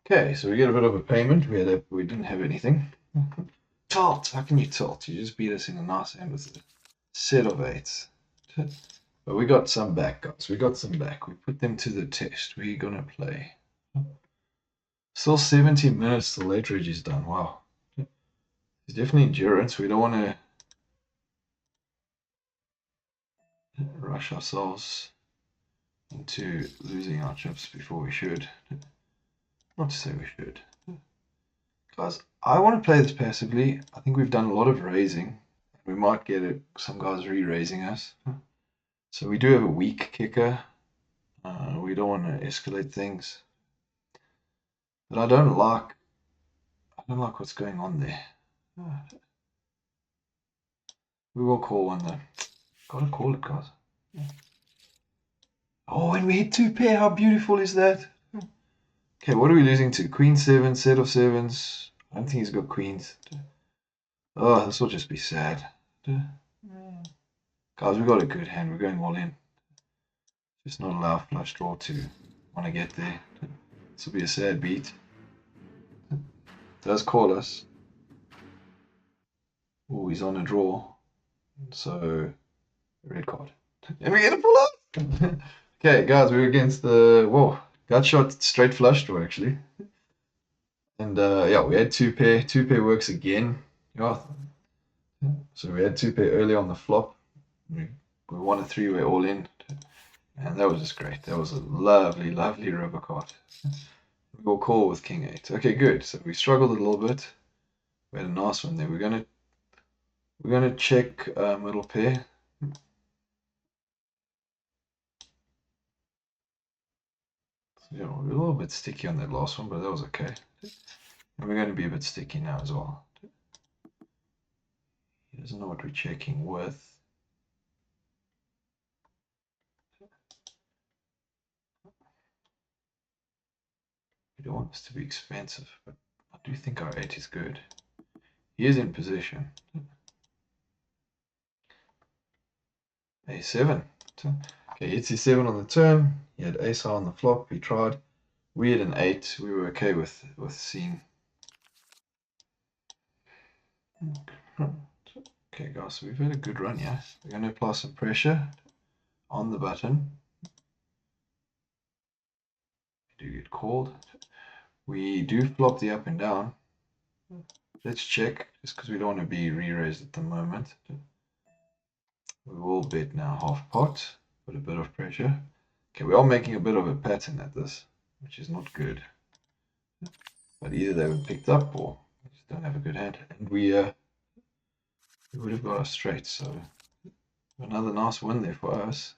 Okay, so we get a bit of a payment. We didn't have anything. Tilt. How can you tilt? You just beat us in a nice hand with a set of eights. But we got some back, guys. We got some back. We put them to the test. We're gonna play. Still 70 minutes till late ridge is done. Wow. It's definitely endurance. We don't want to rush ourselves into losing our chips before we should. Not to say we should. Guys, I want to play this passively. I think we've done a lot of raising. We might get some guys re-raising us. So we do have a weak kicker. We don't want to escalate things. But I don't like what's going on there. We will call one though. Gotta call it, guys. Yeah. Oh, and we hit 2 pair. How beautiful is that? Okay, what are we losing to? Queen 7, set of sevens. I don't think he's got queens. Oh, this will just be sad. Guys, we got a good hand. We're going all in. Just not allow flush draw to want to get there. This will be a sad beat. Does call us. Oh, he's on a draw. So, red card. And we get a pull up. Okay, guys, we're against the. Whoa, gut shot straight flush draw actually. And yeah, we had two pair. Two pair works again. Yeah. So we had two pair early on the flop. We won a three-way all in. And that was just great. That was a lovely, lovely river card. We will call with king 8. Okay, good. So we struggled a little bit. We had a nice one there. We're gonna check middle pair. So, yeah, we're a little bit sticky on that last one, but that was okay. And we're going to be a bit sticky now as well. He doesn't know what we're checking with. We don't want this to be expensive, but I do think our 8 is good. He is in position. A7. Okay, hits his 7 on the turn. He had ace high on the flop. He tried. We had an 8. We were okay with seeing. Okay, guys, so we've had a good run here. We're going to apply some pressure on the button. We do get called. We do flop the up and down. Let's check, just because we don't want to be re-raised at the moment. We will bet now half pot, put a bit of pressure. Okay, we are making a bit of a pattern at this, which is not good. But either they haven't picked up or we just don't have a good hand. And we would have got us straight, so another nice win there for us.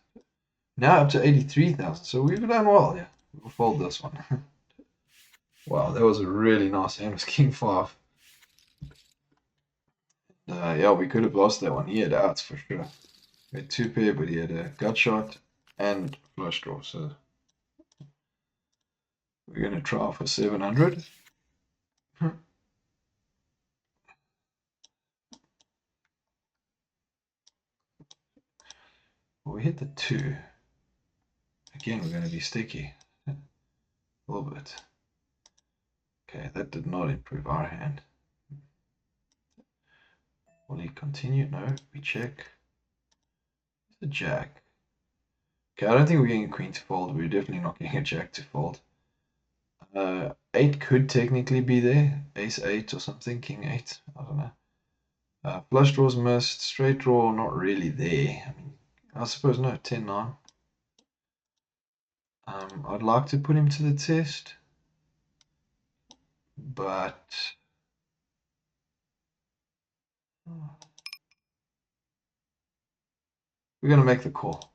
Now up to 83,000, so we've done well, yeah. We'll fold this one. Wow, that was a really nice hand. It was king 5. Yeah, we could have lost that one. He had outs for sure. We had two pair, but he had a gut shot and flush draw. So we're going to try for 700. Well, we hit the 2. Again, we're going to be sticky. A little bit. Okay, that did not improve our hand. Will he continue? No, we check. The jack. Okay, I don't think we're getting a queen to fold. We're definitely not getting a jack to fold. 8 could technically be there. Ace 8 or something. King 8. I don't know. Flush draws missed. Straight draw not really there. I mean, I suppose no. 10-9. I'd like to put him to the test, but we're going to make the call.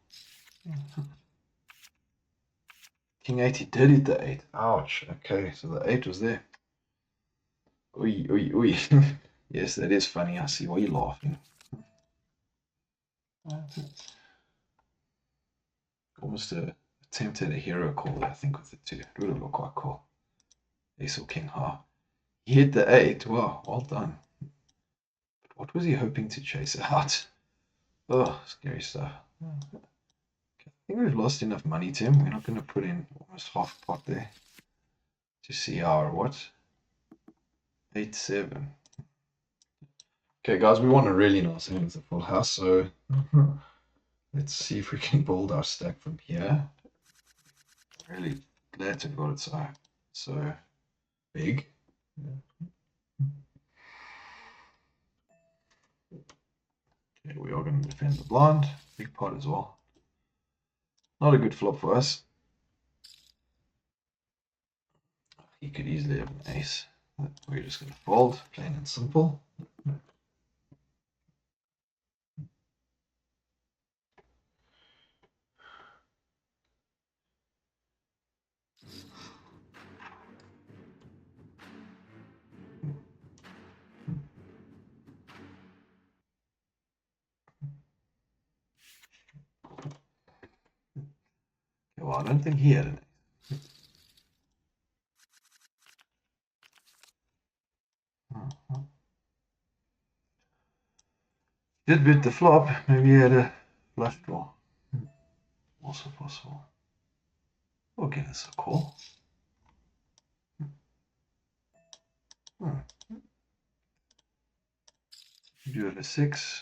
King 8, he did hit the 8. Ouch. Okay, so the 8 was there. Oi, oi, oi. Yes, that is funny. I see why you're laughing. Almost attempted a hero call, I think, with the 2. It would have looked quite cool. Ace or king high. He hit the 8. Wow, well done. But what was he hoping to chase out? Oh, scary stuff. I think we've lost enough money to him. We're not going to put in almost half pot there to see our what? 8-7. Okay, guys, we want a really nice hand with a full house, so let's see if we can build our stack from here. Really glad to have got it so big. Okay, we are going to defend the blind. Big pot as well. Not a good flop for us. He could easily have an ace. We're just going to fold, plain and simple. Well, I don't think he had an ace. Did bit the flop. Maybe he had a flush draw. Also possible. Okay, that's a call. Do it a 6.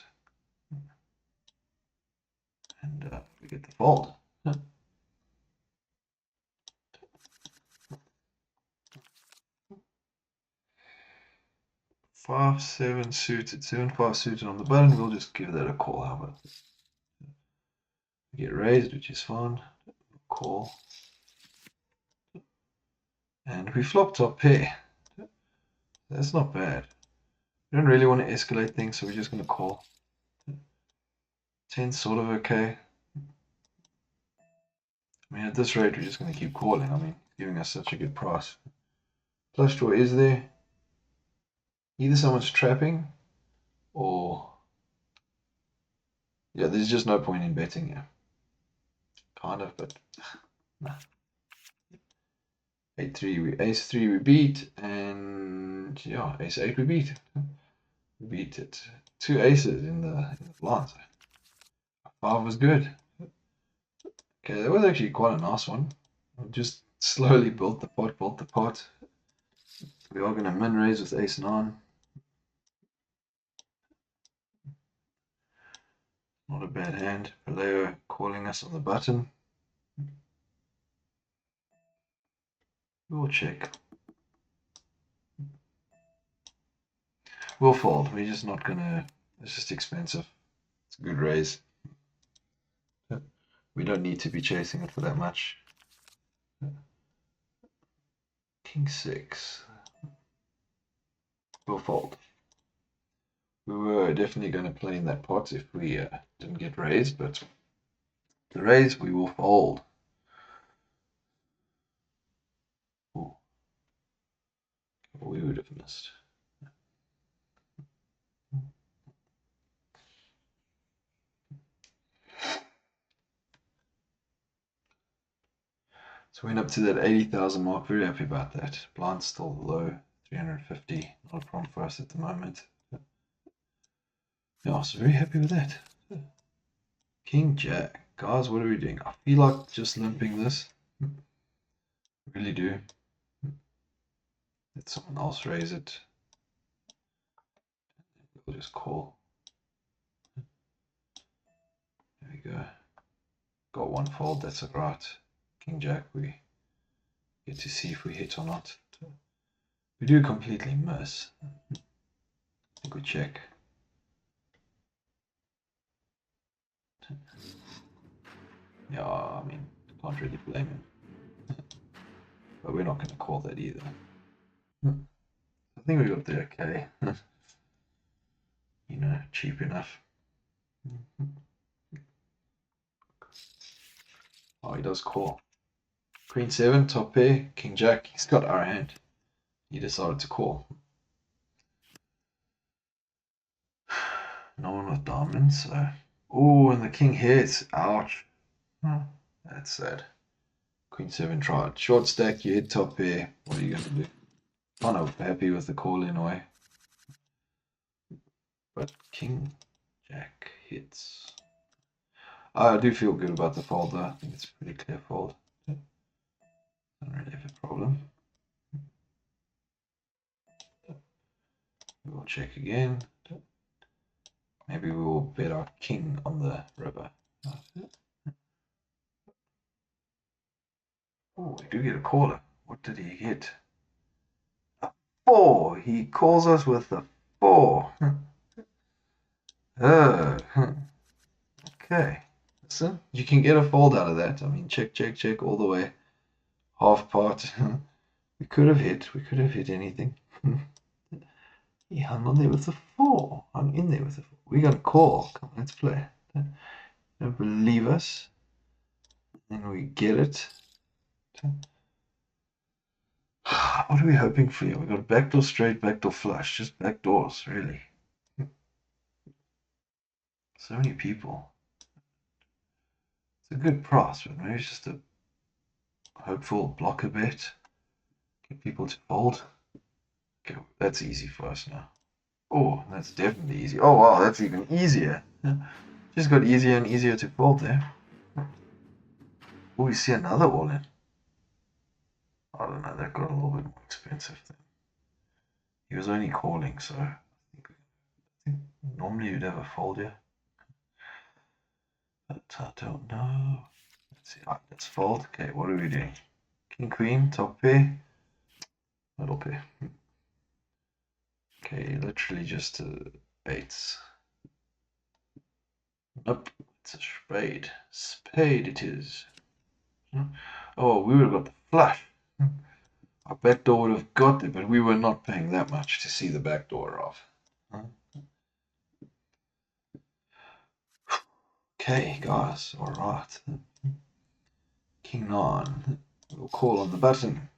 And we get the fold. 5-7 suited, 7-5 suited on the button. We'll just give that a call. How about it? Get raised, which is fine. Call. And we flop top pair. That's not bad. We don't really want to escalate things, so we're just going to call. 10's sort of okay. I mean, at this rate, we're just going to keep calling. I mean, giving us such a good price. Flush draw is there. Either someone's trapping, or yeah, there's just no point in betting here. Kind of, but nah. 8-3, ace-3 we beat, and yeah, ace-8 we beat. We beat it. 2 aces in the blinds. 5 was good. Okay, that was actually quite a nice one. Just slowly built the pot. We are going to min raise with ace-9. Not a bad hand. Vallejo calling us on the button. We'll check. We'll fold. We're just not gonna. It's just expensive. It's a good raise. We don't need to be chasing it for that much. King 6. We'll fold. We were definitely going to play in that pot if we didn't get raised, but the raise we will fold. Ooh. We would have missed. So we went up to that 80,000 mark. Very happy about that. Blind's still low, 350. Not a problem for us at the moment. Yeah, so very happy with that. King Jack. Guys, what are we doing? I feel like just limping this. Really do. Let someone else raise it. We'll just call. There we go. Got one fold, that's alright. King Jack, we get to see if we hit or not. We do completely miss. I think we check. Yeah, I mean, can't really blame him. But we're not going to call that either. I think we got the okay. You know, cheap enough. Oh, he does call. Queen 7, top pair, King Jack. He's got our hand. He decided to call. No one with diamonds, so. Oh, and the king hits. Ouch. That's sad. Queen 7 tried. Short stack, you hit top pair. What are you going to do? Kind of happy with the call in a way. But King Jack hits. I do feel good about the fold though. I think it's a pretty clear fold. Don't really have a problem. We'll check again. Maybe we will bet our king on the river. Oh, we do get a caller. What did he get? A 4. He calls us with a 4. Okay. Listen, you can get a fold out of that. I mean, check all the way. Half pot. We could have hit. We could have hit anything. He hung on there with a 4. Hung in there with a 4. We got a call. Come on, let's play. Don't believe us. And we get it. What are we hoping for here? We got a backdoor straight, backdoor flush. Just backdoors, really. So many people. It's a good price, but maybe it's just a hopeful blocker bet. Get people to fold. Okay, that's easy for us now. Oh, that's definitely easy. Oh wow, that's even easier. Just got easier and easier to fold there. Oh, we see another all in. I don't know, that got a little bit more expensive then. He was only calling, so I think normally you'd have a fold here. But I don't know. Let's see. Alright, let's fold. Okay, what are we doing? King, queen, top pair, middle pair. Okay, literally just eights. Nope, it's a spade. Spade it is. Oh, we would have got the flush. Our backdoor would have got it, but we were not paying that much to see the backdoor off. Okay, guys, alright. King 9. We'll call on the button.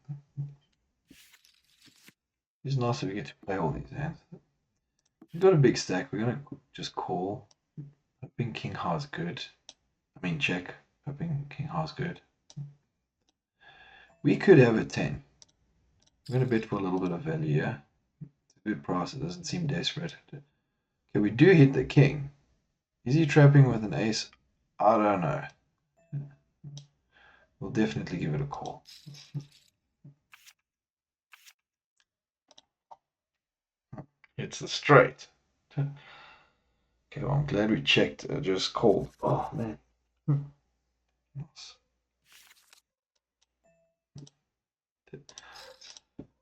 It's nice if we get to play all these hands. We've got a big stack. We're going to just call. Hoping King High is good. I mean, check. Hoping King High is good. We could have a 10. I'm going to bet for a little bit of value here. It's a good price. It doesn't seem desperate. Okay, we do hit the king. Is he trapping with an ace? I don't know. We'll definitely give it a call. It's a straight. Okay, well, I'm glad we checked. Just called. Oh, man. Nice.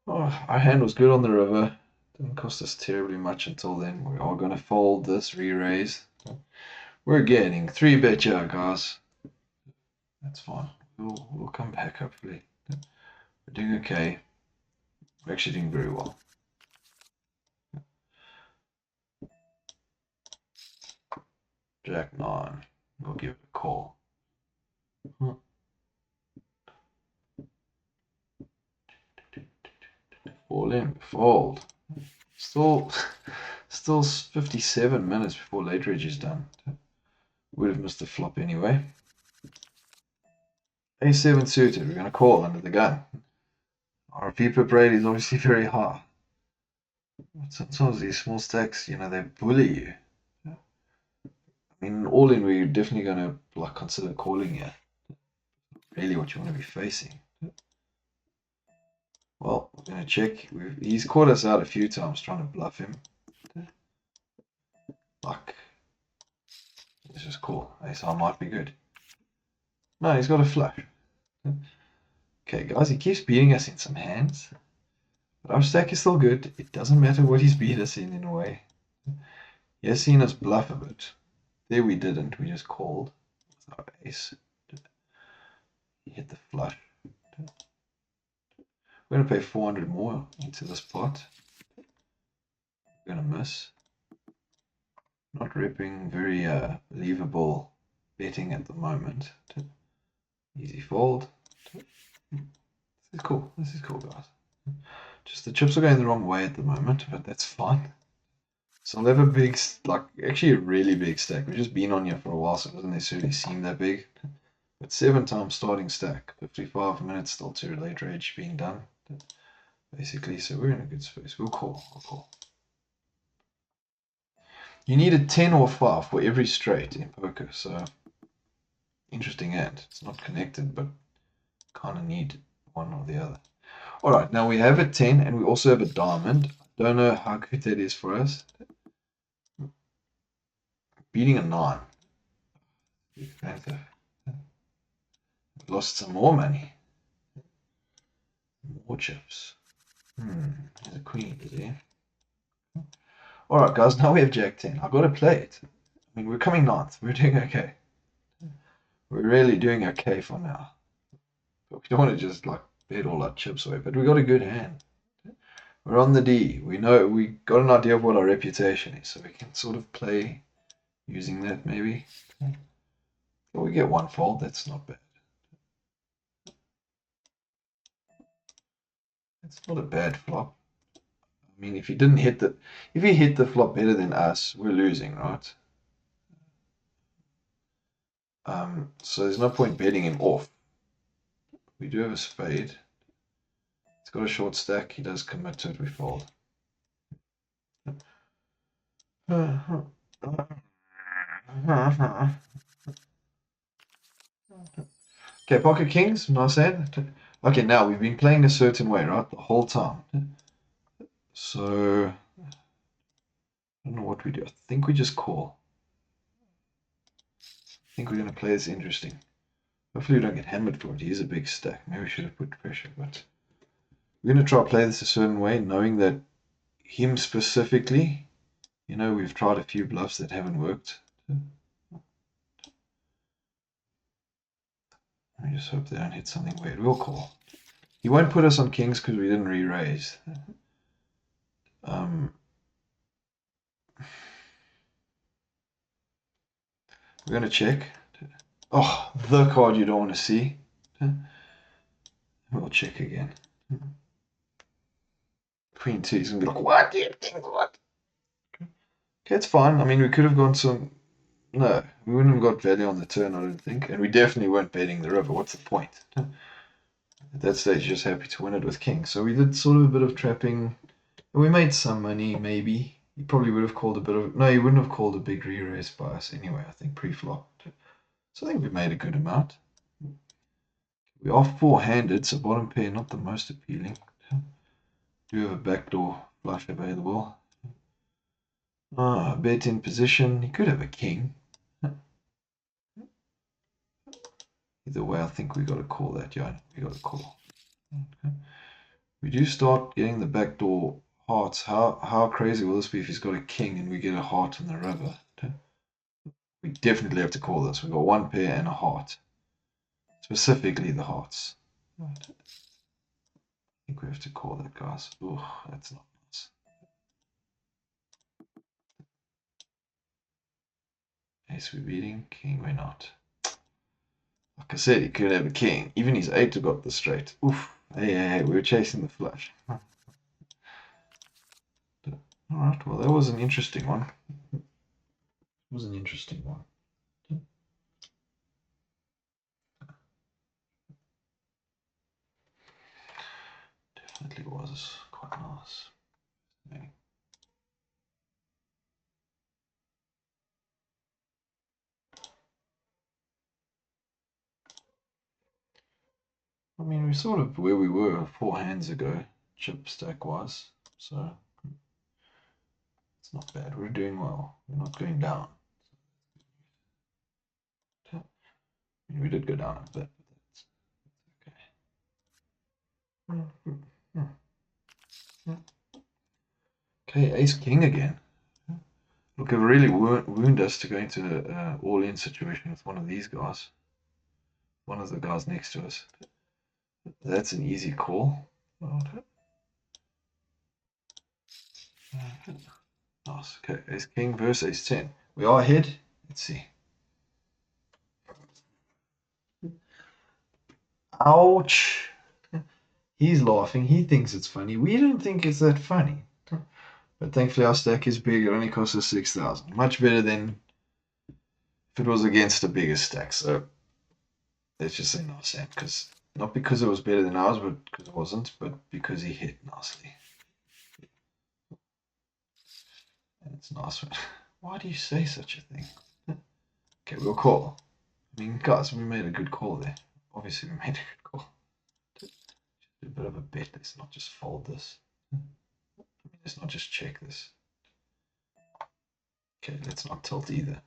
Oh, our hand was good on the river. Didn't cost us terribly much until then. We are going to fold this, re-raise. We're getting 3-bet here, guys. That's fine. We'll come back, hopefully. We're doing okay. We're actually doing very well. Jack 9. We'll give it a call. All in, fold. Still 57 minutes before late reg is done. Would have missed the flop anyway. A7 suited, we're going to call under the gun. Our VPIP rate is obviously very high. Sometimes these small stacks, you know, they bully you. I mean, all in, we're definitely going to like consider calling here. Really what you want to be facing. Well, we're going to check. He's caught us out a few times trying to bluff him. Like, let's just call. Ace high might be good. No, he's got a flush. Okay, guys, he keeps beating us in some hands. But our stack is still good. It doesn't matter what he's beat us in a way. He has seen us bluff a bit. There we didn't. We just called with our ace. He hit the flush. We're going to pay 400 more into this pot. We're going to miss. Not ripping. Very believable betting at the moment. Easy fold. This is cool. This is cool, guys. Just the chips are going the wrong way at the moment, but that's fine. So I'll have a big, like, actually a really big stack. We've just been on here for a while, so it doesn't necessarily seem that big. But 7 times starting stack, 55 minutes still to late rage being done. Basically, so we're in a good space. We'll call. You need a 10 or 5 for every straight in poker, so interesting hand. It's not connected, but kind of need one or the other. Alright, now we have a 10 and we also have a diamond. I don't know how good that is for us. Beating a 9. Expensive. Lost some more money. More chips. There's a queen, is there? Alright, guys, now we have Jack 10. I've got to play it. I mean, we're coming ninth. We're doing okay. We're really doing okay for now. But we don't want to just, like, bet all our chips away. But we got a good hand. We're on the D. We know, we got an idea of what our reputation is. So we can sort of play using that, maybe. Well, we get one fold. That's not bad. It's not a bad flop. I mean, if he hit the flop better than us, we're losing, right? So there's no point betting him off. We do have a spade. He's got a short stack. He does commit to it. We fold. Okay, pocket kings, nice hand. Okay, now we've been playing a certain way, right, the whole time. So, I don't know what we do. I think we just call. I think we're going to play this interesting. Hopefully we don't get hammered for it. He is a big stack. Maybe we should have put pressure, but we're going to try to play this a certain way, knowing that him specifically, you know, we've tried a few bluffs that haven't worked. I just hope they don't hit something weird. We'll call. He won't put us on kings because we didn't re-raise. We're going to check. Oh, the card you don't want to see. We'll check again. Queen 2 is going to be like, what do you think? What? Okay, it's fine. I mean, we could have gone some. No, we wouldn't have got value on the turn, I don't think. And we definitely weren't betting the river. What's the point? At that stage, just happy to win it with king. So we did sort of a bit of trapping. We made some money, maybe. He probably would have called a bit of. No, he wouldn't have called a big re-raise by us anyway, I think, pre-flop. So I think we made a good amount. We are four-handed, so bottom pair not the most appealing. Do have a backdoor flush available. Bet in position. He could have a king. Either way, I think we got to call that, yeah. We got to call. Okay. We do start getting the backdoor hearts. How crazy will this be if he's got a king and we get a heart in the river? Okay. We definitely have to call this. We've got one pair and a heart. Specifically the hearts. Right. I think we have to call that, guys. Oh, that's not nice. Ace we're beating, king we're not. Like I said, he could have a king. Even his 8 got the straight. Oof. Hey, we were chasing the flush. Alright, well, that was an interesting one. It was an interesting one. Definitely was quite nice. Yeah. I mean, we're sort of where we were 4 hands ago, chip stack wise, so it's not bad. We're doing well. We're not going down. I mean, we did go down a bit, but that's okay. Okay, ace king again. Look, it really wound us to go into an all-in situation with one of these guys. One of the guys next to us. That's an easy call. Nice. Okay, ace king versus ace 10. We are ahead. Let's see. Ouch. He's laughing. He thinks it's funny. We don't think it's that funny. But thankfully our stack is big. It only costs us 6,000. Much better than if it was against a bigger stack. So let's just say no cent. Because not because it was better than ours, but because it wasn't, but because he hit nicely. And it's nice. Why do you say such a thing? Okay, we'll call. I mean, guys, we made a good call there. Obviously, we made a good call. Just a bit of a bet. Let's not just fold this. Let's not just check this. Okay, let's not tilt either.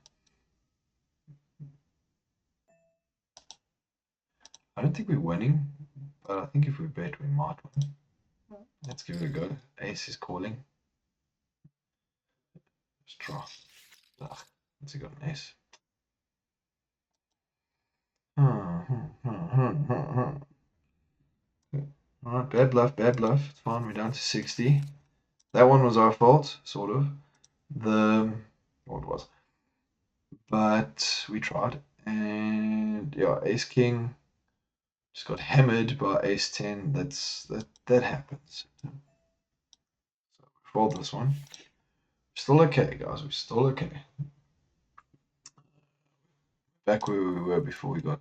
I don't think we're winning, but I think if we bet, we might win. Let's give it a go. Ace is calling. Let's try. What's he got an ace? Alright, bad bluff, bad bluff. It's fine, we're down to 60. That one was our fault, sort of. What was? But we tried. And yeah, ace king just got hammered by ace 10. That happens. So we fold this one. Still okay, guys. We're still okay. Back where we were before we got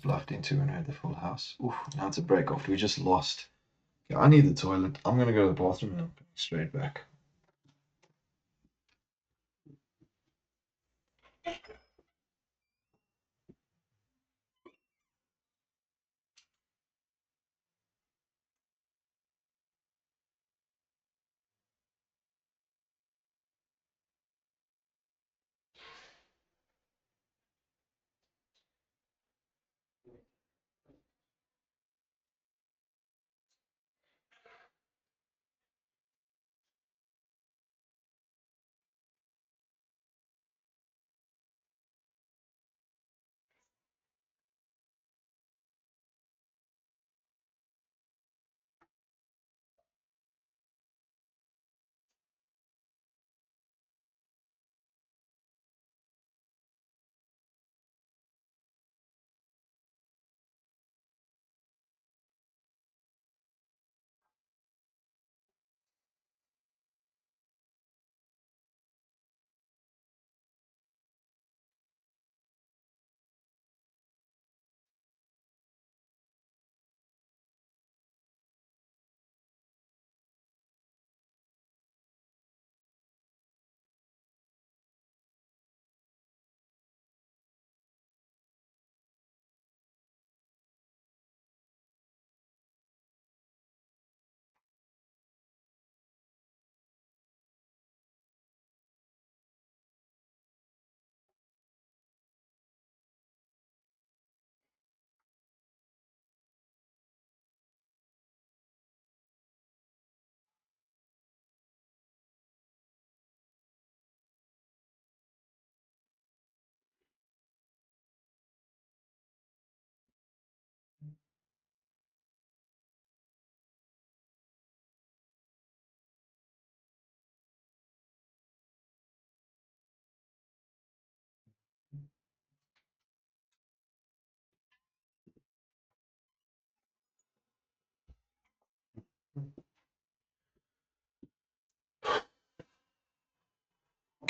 bluffed into when we had the full house. Oof, now it's a break off. We just lost. Okay, I need the toilet. I'm gonna go to the bathroom and I'm coming straight back.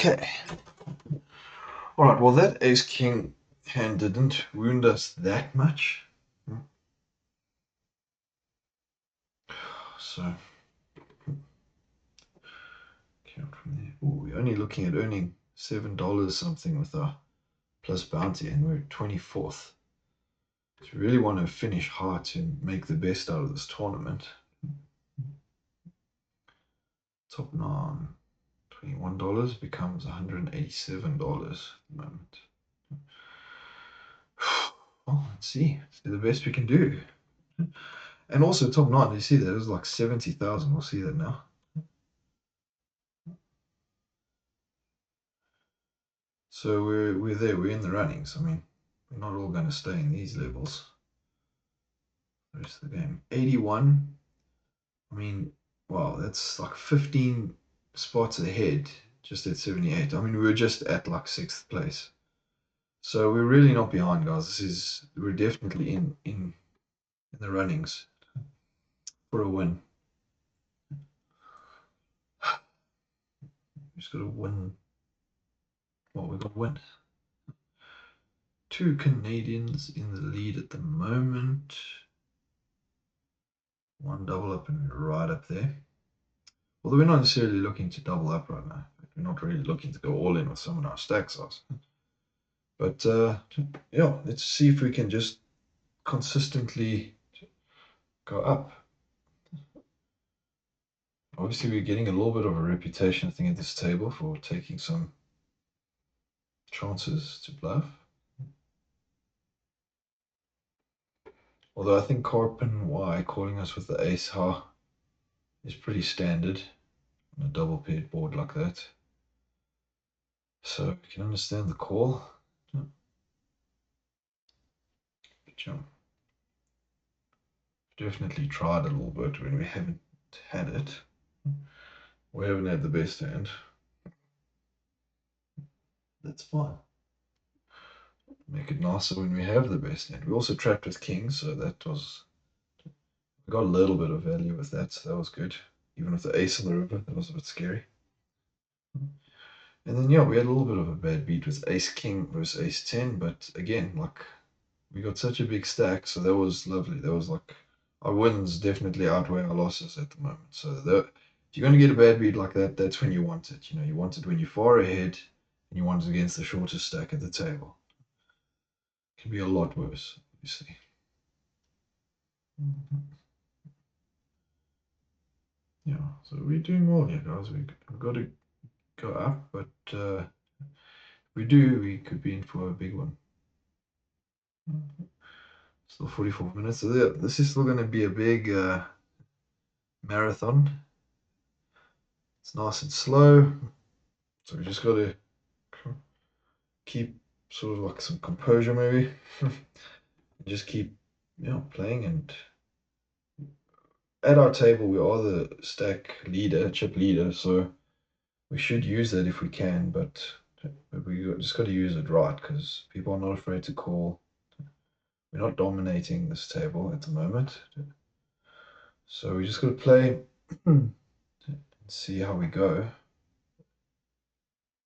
Okay. Alright, well that ace king hand didn't wound us that much. So count from there. Ooh, we're only looking at earning $7 something with our plus bounty, and we're at 24th. So we really want to finish hard to make the best out of this tournament. Top 9, $21 becomes $187 at the moment. Well, let's see. Let's do the best we can do. And also top 9, you see that is like 70,000. We'll see that now. So we're there. We're in the runnings. I mean, we're not all going to stay in these levels the rest of the game. 81. I mean, wow, that's like 15 spots ahead, just at 78. I mean, we were just at like 6th place. So we're really not behind, guys. We're definitely in the runnings for a win. Just got to win. Well, we've got to win. 2 Canadians in the lead at the moment. 1 double up and right up there. Although we're not necessarily looking to double up right now. We're not really looking to go all in with some of our stack size. But yeah, let's see if we can just consistently go up. Obviously, we're getting a little bit of a reputation, I think, at this table for taking some chances to bluff. Although I think Corpin Y calling us with the ace ha is pretty standard on a double paired board like that. So I can understand the call. But definitely tried a little bit when we haven't had it. We haven't had the best hand. That's fine. Make it nicer when we have the best hand. We also trapped with kings, so that was... We got a little bit of value with that, so that was good. Even with the ace on the river, that was a bit scary. And then, yeah, we had a little bit of a bad beat with ace king versus ace 10, but again, like, we got such a big stack, so that was lovely. That was like, our wins definitely outweigh our losses at the moment. So if you're going to get a bad beat like that, that's when you want it. You know, you want it when you're far ahead and you want it against the shortest stack at the table. It can be a lot worse, obviously. Yeah, so we're doing well here, guys. We've got to go up, but if we do, we could be in for a big one. Still 44 minutes. So yeah, this is still going to be a big marathon. It's nice and slow. So we just got to keep sort of like some composure maybe. Just keep, playing. And at our table, we are the stack leader, chip leader. So we should use that if we can, but we just got to use it right because people are not afraid to call. We're not dominating this table at the moment. So we just got to play and see how we go.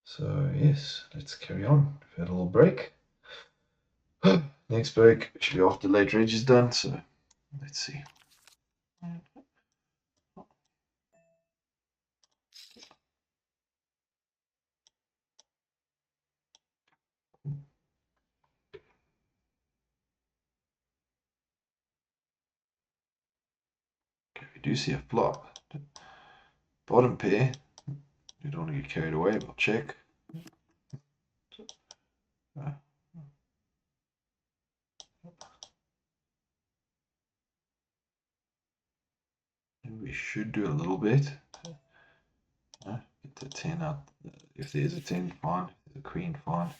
So yes, let's carry on. We've had a little break. Next break should be after late reg is done. So let's see. Okay, we do see a flop. Bottom pair. We don't want to get carried away. We'll check. And we should do a little bit. Get the 10 out. If there's a 10, fine. If there's a queen, fine.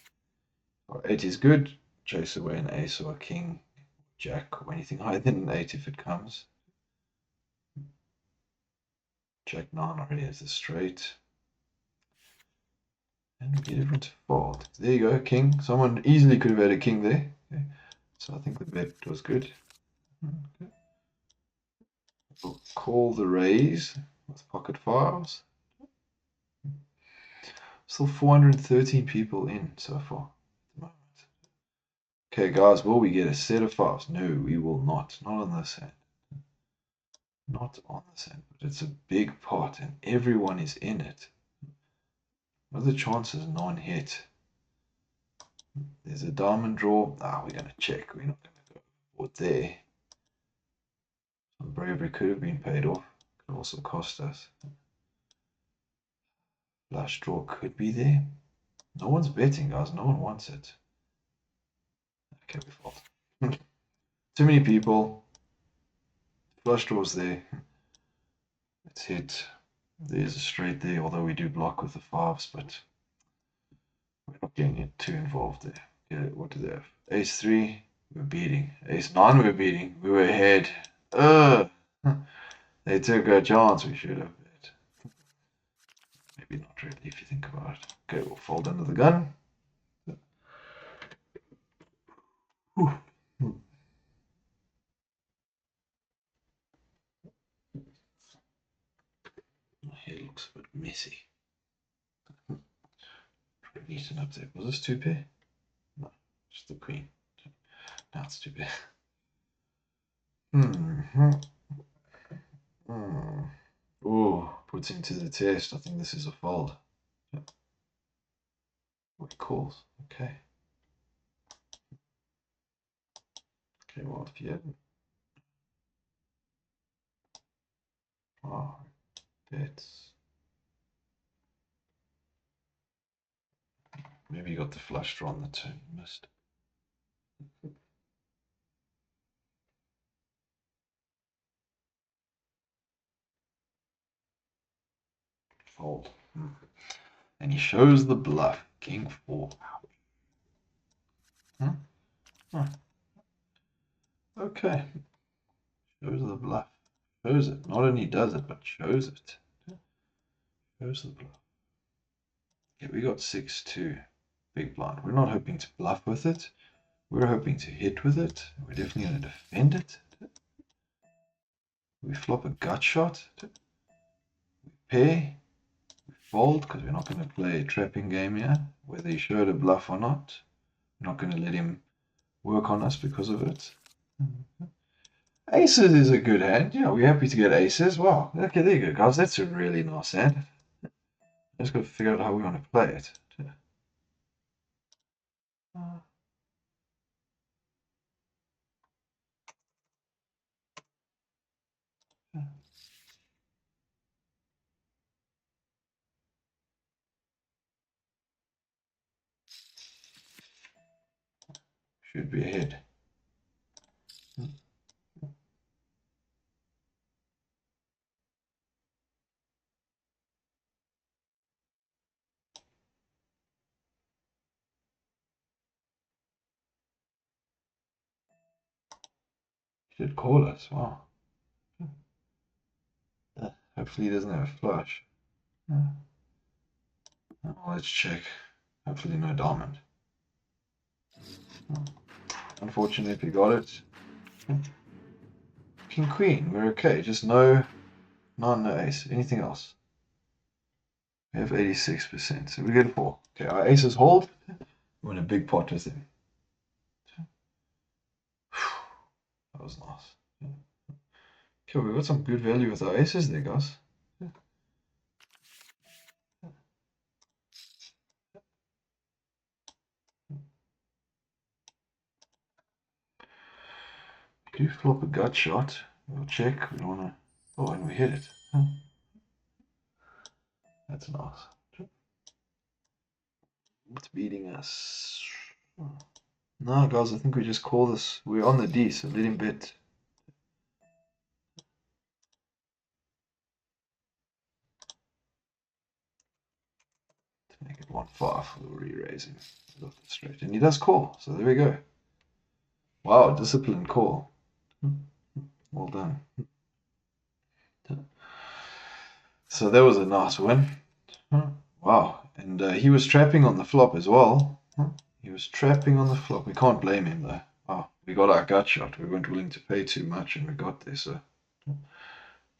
Or 8 is good. Chase away an ace or a king, jack, or anything higher than an 8 if it comes. Jack 9 already has a straight. And we get everyone to fold. There you go, king. Someone easily could have had a king there. Okay. So I think the bet was good. Okay. We'll call the raise with pocket fives. Still 413 people in so far at the moment. Okay, guys, will we get a set of fives? No, we will not. Not on this hand. Not on this hand. But it's a big pot, and everyone is in it. What are the chances non-hit? There's a diamond draw. We're going to check. We're not going to go forward there. Some bravery could have been paid off. Could also cost us. Flush draw could be there. No one's betting, guys. No one wants it. Okay, we fold. Too many people. Flush draws there. Let's hit. There's a straight there, although we do block with the fives, but we're not getting it too involved there. Yeah, what do they have? Ace 3, we're beating. Ace 9, we're beating. We were ahead. They took a chance. We should have bet. Maybe not really, if you think about it. Okay, we'll fold under the gun. Whew. My hair looks a bit messy. Neaten up there. Was this two pair? No, just the queen. Now it's two pair. Oh, puts him to the test. I think this is a fold. What calls? Okay. Okay, well, if you hadn't. Oh, bets. Maybe you got the flush draw on the turn. You missed. Fold. And he shows the bluff. King 4. Okay. Shows the bluff. Shows it. Not only does it, but shows it. Shows the bluff. Yeah, we got 6-2. Big blind. We're not hoping to bluff with it. We're hoping to hit with it. We're definitely going to defend it. We flop a gut shot. We pair. We fold because we're not going to play a trapping game here. Whether he showed a bluff or not. We're not going to let him work on us because of it. Aces is a good hand. Yeah, we're happy to get aces. Wow. Okay, there you go, guys. That's a really nice hand. Just got to figure out how we want to play it. Should be ahead. Should call us. Wow. Hopefully he doesn't have a flush. Let's check. Hopefully no diamond. Unfortunately, we got it. King Queen, we're okay. Just no ace. Anything else? We have 86%, so we get a 4. Okay, our aces hold. We're in a big pot with him. That was nice. Okay, we got some good value with our aces there, guys. Do flop a gut shot. We'll check. We don't want to. Oh, and we hit it. That's nice. It's beating us. No, guys, I think we just call this. We're on the D, so let him bet. To make it 1-5, we'll re-raise him. Straight. And he does call, so there we go. Wow, disciplined call. Well done. So that was a nice win. Wow, and he was trapping on the flop as well. He was trapping on the flop. We can't blame him though. Oh, we got our gut shot. We weren't willing to pay too much and we got there, so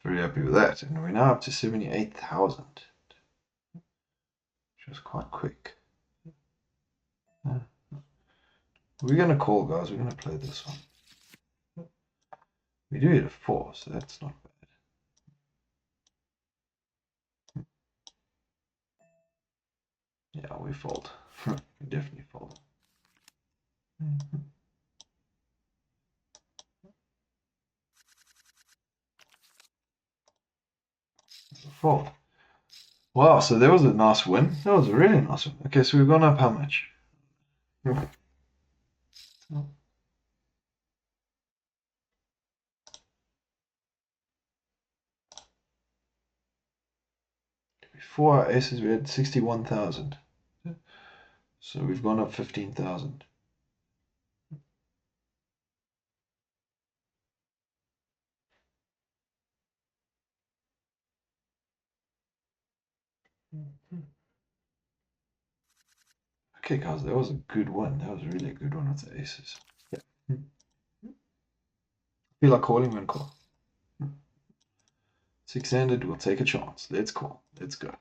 very happy with that. And we're now up to 78,000. which was quite quick. We're going to call, guys. We're going to play this one. We do hit a 4, so that's not bad. Yeah, we fold. We definitely fold. Fold. Wow, so that was a nice win. That was a really nice win. Okay, so we've gone up how much? Before our aces, we had 61,000. So we've gone up 15,000. Okay, guys, that was a good one. That was really a good one with the aces. Yeah. Feel like calling when call. 6-handed, we'll take a chance. Let's call. Let's go.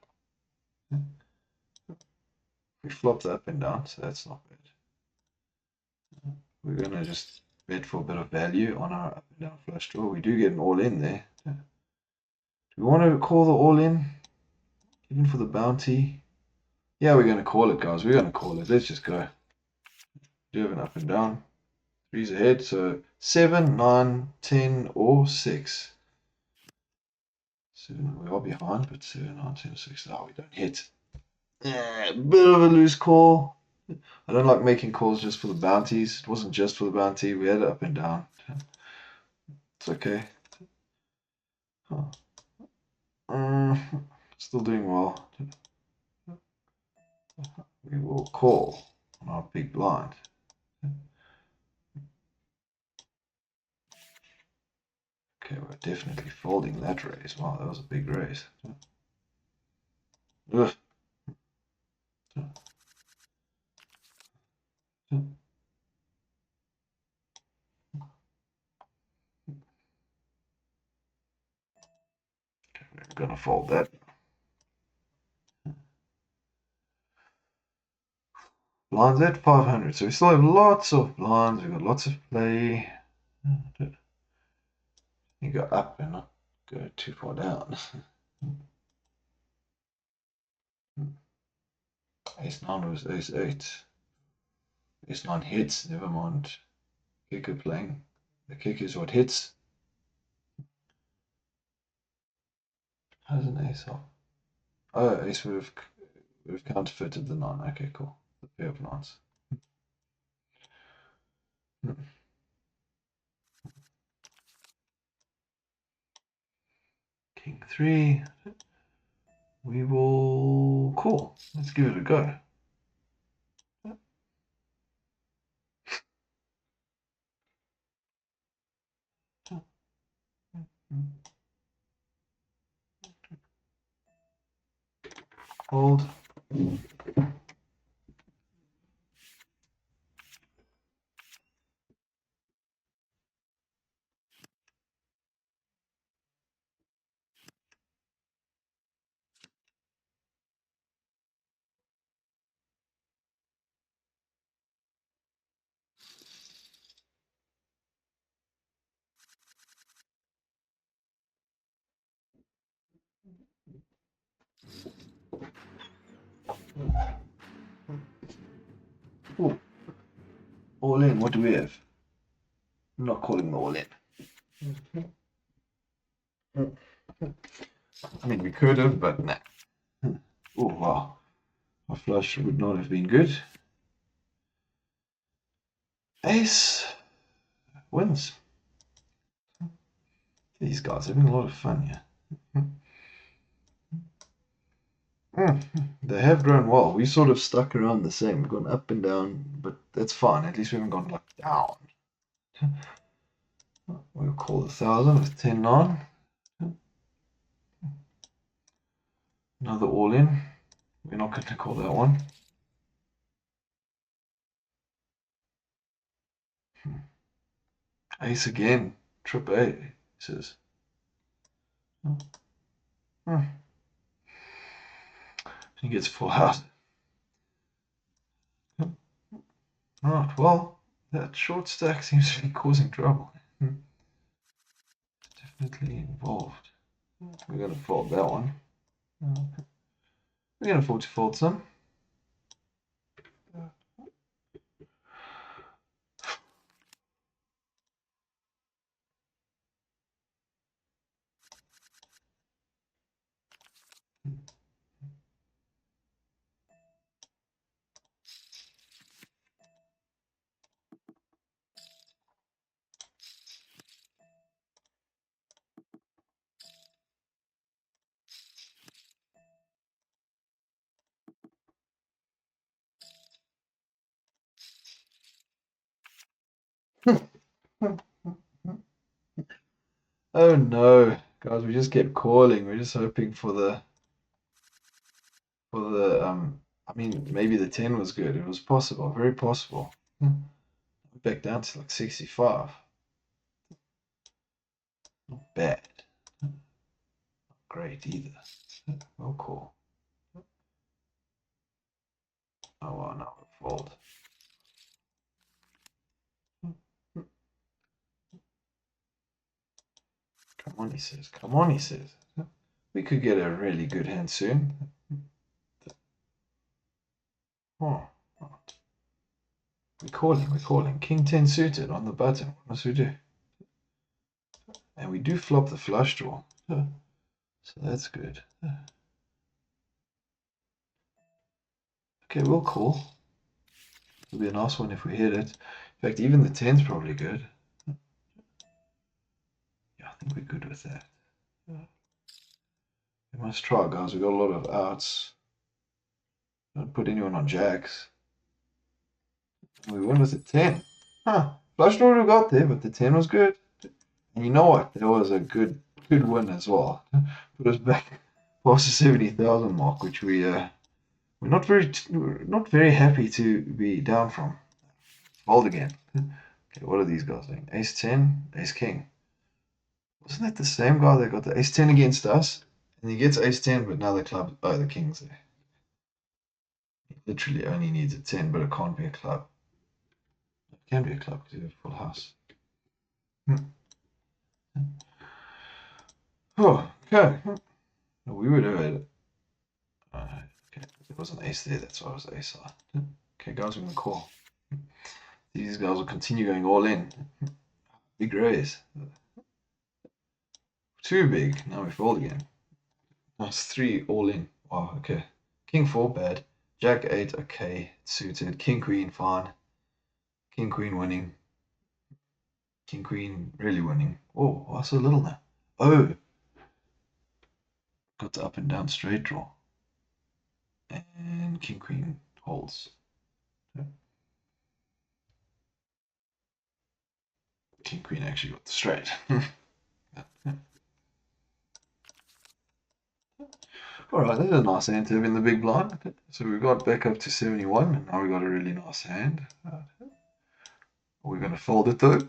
We flopped up and down, so that's not bad. We're gonna just bet for a bit of value on our up and down flush draw. We do get an all in there. Do we want to call the all in? Even for the bounty? Yeah, we're gonna call it, guys. We're gonna call it. Let's just go. Do have an up and down. 3's ahead, so 7, 9, 10, or 6. 7, we are behind, but 7, 9, 10, 6. Oh, we don't hit. Yeah, bit of a loose call. I don't like making calls just for the bounties. It wasn't just for the bounty. We had it up and down. It's okay. Still doing well. We will call on our big blind. Okay, we're definitely folding that raise. Wow, that was a big raise. Ugh. We're gonna fold that. Blinds at 500, so we still have lots of blinds. We've got lots of play. You go up and not go too far down. Ace-9 was ace-8. Ace-9 hits, never mind. Kicker playing. The kick is what hits. How's an ace off? Oh, ace would have counterfeited the 9. Okay, cool. The pair of 9s. King 3. We will call. Let's give it a go. Hold. Ooh. All in. What do we have? I'm not calling the all in. I mean, we could have, but nah. Oh, wow. A flush would not have been good. Ace wins. These guys are having a lot of fun here. They have grown well. We sort of stuck around the same. We've gone up and down, but that's fine. At least we haven't gone like down. We'll call the 1,000 with 10-9. Another all in. We're not going to call that one. Ace again. Trip aces. He gets full house. not? Well, that short stack seems to be causing trouble. Definitely involved. We're going to fold that one. We can afford to fold some. Oh no, guys, we just kept calling. We're just hoping for the I mean maybe the 10 was good. It was possible, very possible. Back down to like 65. Not bad. Not great either. Well cool. Oh well, now we fold. Come on, he says. Come on, he says. We could get a really good hand soon. Oh, we're calling. King 10 suited on the button. What must we do? And we do flop the flush draw. So that's good. Okay, we'll call. It'll be a nice one if we hit it. In fact, even the 10's probably good. Yeah, I think we're good with that. We must try, guys. We've got a lot of outs. Don't put anyone on jacks. We win with a 10. Huh. Flush draw we got there, but the 10 was good. And you know what? That was a good win as well. Put us back past the 70,000 mark, which we're not very happy to be down from. Fold again. Okay, what are these guys doing? Ace 10, Ace King. Wasn't that the same guy that got the Ace 10 against us? And he gets Ace 10, but now the King's there. He literally only needs a 10, but it can't be a club. It can be a club because you have a full house. Oh, okay. We would have had it. Okay, there was an ace there, that's why it was ace high. Okay, guys, we're going to call. These guys will continue going all in. Big raise. Too big. Now we fold again. Nice 3 all in. Wow, okay. King 4, bad. Jack 8, okay. Suited. King Queen, fine. King Queen winning. King Queen really winning. Oh, why so little now? Oh! Got the up and down straight draw. And King Queen holds. King Queen actually got the straight. Alright, that's a nice hand to have in the big blind. So we got back up to 71, and now we got a really nice hand. We're going to fold it though.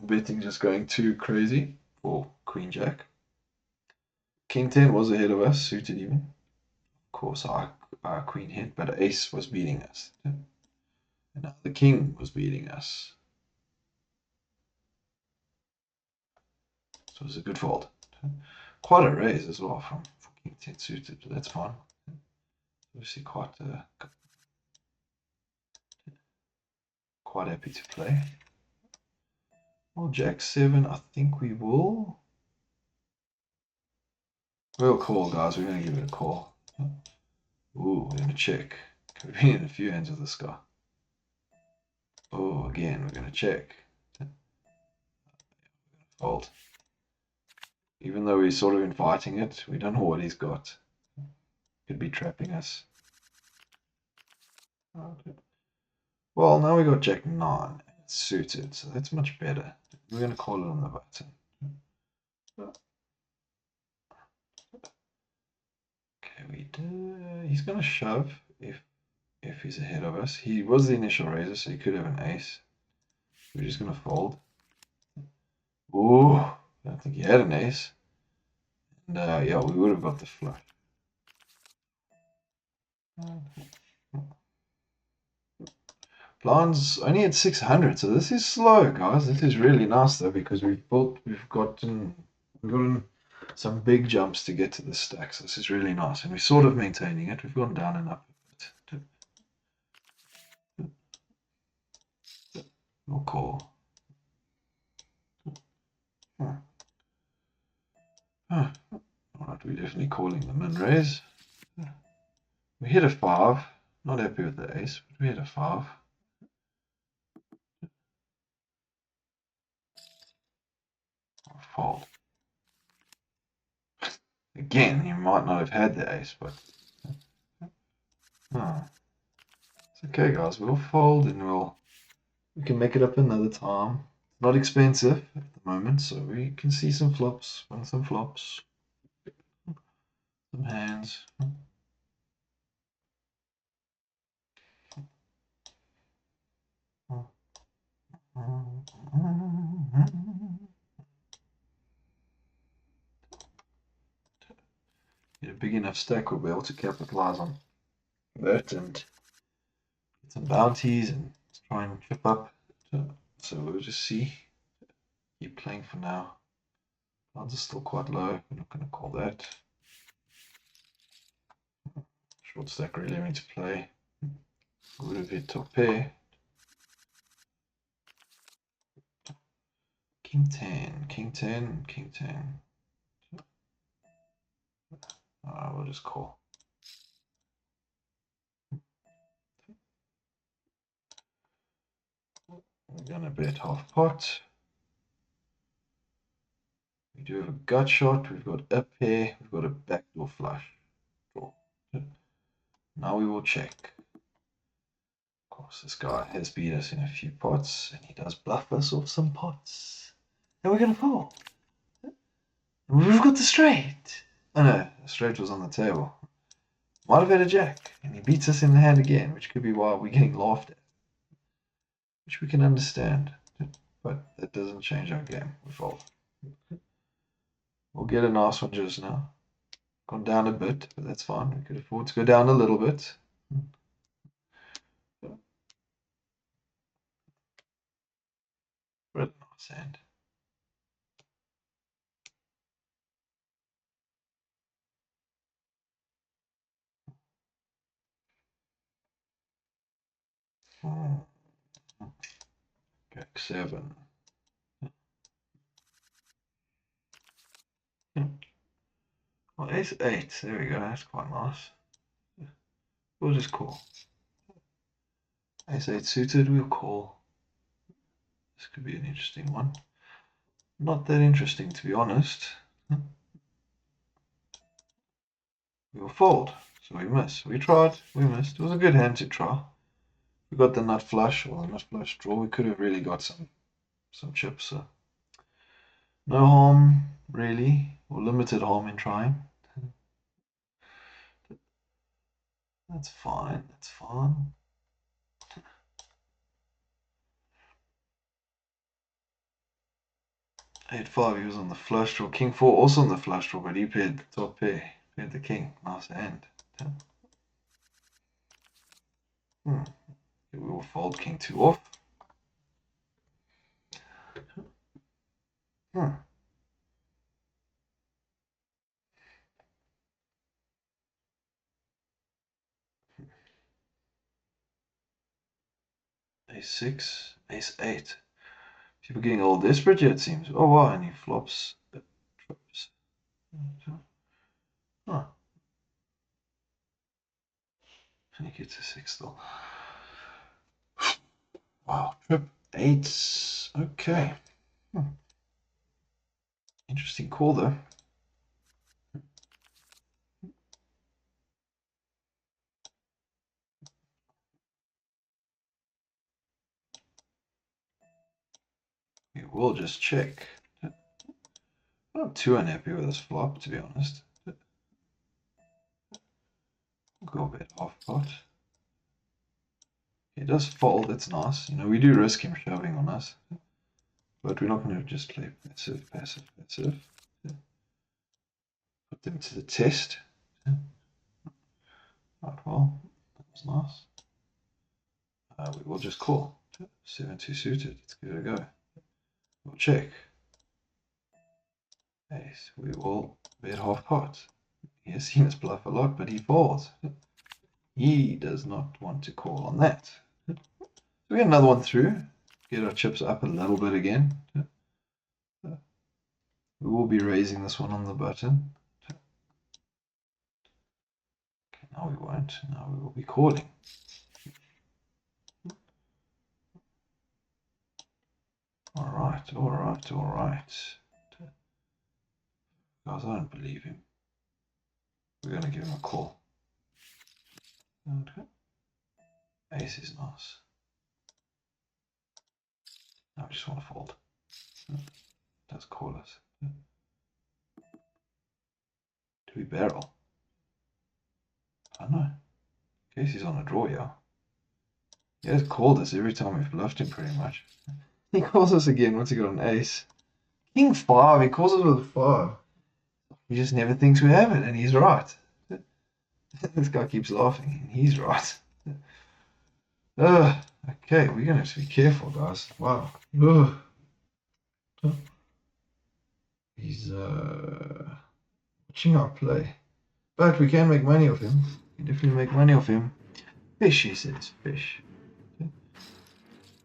Betting just going too crazy for Queen Jack. King 10 was ahead of us, suited even. Of course, our Queen hit, but Ace was beating us. And now the King was beating us. So it was a good fold. Quite a raise as well from King 10 suited, but that's fine. Obviously quite happy to play. Well, Jack 7, I think we will. We'll call, guys. We're going to give it a call. Ooh, we're going to check. We've been in a few hands with this guy. Oh, again, we're going to check. Fold. Even though we're sort of inviting it, we don't know what he's got. Could be trapping us. Okay. Well, now we got Jack 9. It's suited, so that's much better. We're going to call it on the button. Okay, we do. He's going to shove if he's ahead of us. He was the initial raiser, so he could have an ace. We're just going to fold. Ooh, I don't think he had an ace. And yeah, we would have got the flush. Blinds only at 600, so this is slow, guys. This is really nice though, because we've gotten some big jumps to get to the stack. So this is really nice, and we're sort of maintaining it. We've gone down and up a bit. We'll call. Alright, we're definitely calling the min raise. We hit a 5. Not happy with the ace, but we hit a 5. Fold. Again, you might not have had the ace, but it's okay, guys. We'll fold and we can make it up another time. Not expensive at the moment, so we can see some flops, some flops, some hands. Get a big enough stack, we'll be able to capitalize on that and get some bounties and try and chip up. So we'll just see. Keep playing for now. Odds are still quite low. We're not going to call that. Short stack really having to play. Would have hit top pair. King 10, King 10, King 10. We'll just call. We're going to bet half pot. We do have a gut shot. We've got a pair. We've got a backdoor flush. Draw. Now we will check. Of course, this guy has beat us in a few pots, and he does bluff us off some pots. And we're going to fold. We've got the straight. Oh no, the straight was on the table. Might have had a jack, and he beats us in the hand again, which could be why we're getting laughed at. Which we can understand, but that doesn't change our game. We fold. We'll get a nice one just now. Gone down a bit, but that's fine. We could afford to go down a little bit. Really nice hand. Jack 7. Well, ace 8. There we go. That's quite nice. We'll just call. Ace 8 suited, we'll call. This could be an interesting one. Not that interesting, to be honest. We'll fold. So we miss. We tried. We missed. It was a good hand to try. We got the nut flush or the nut flush draw. We could have really got some chips. So no harm, really, or limited harm in trying. That's fine. That's fine. 8-5, he was on the flush draw. King 4 also on the flush draw, but he paired the top pair. Paired the king. Nice hand. We will fold King 2 off. Ace 6, Ace 8. People getting all desperate yet, it seems. Oh wow, and he flops. Trips. Huh. And he gets a 6 still. Wow, trip 8. Okay. Interesting call though. We will just check. I'm not too unhappy with this flop, to be honest. We'll go a bit half pot. He does fold, that's nice. You know, we do risk him shoving on us. But we're not going to just play passive, passive, passive. Put them to the test. Right, well, that was nice. We will just call. 7-2 suited. Let's give it a go. We'll check. Ace. We will bet half pot. He has seen us bluff a lot, but he folds. He does not want to call on that. We get another one through. Get our chips up a little bit again. We will be raising this one on the button. Okay, now we won't. Now we will be calling. Alright. Guys, I don't believe him. We're going to give him a call. Okay. Ace is nice. Now we just want to fold. Does call us. Do we barrel? I don't know. In case he's on a draw, yeah. He has called us every time we've bluffed him pretty much. He calls us again once he got an ace. King 5, he calls us with a 5. He just never thinks we have it, and he's right. This guy keeps laughing, and he's right. Okay, we're gonna have to be careful, guys. Wow. He's watching our play. But we can make money off him. We can definitely make money off him. Fish, he says. Fish.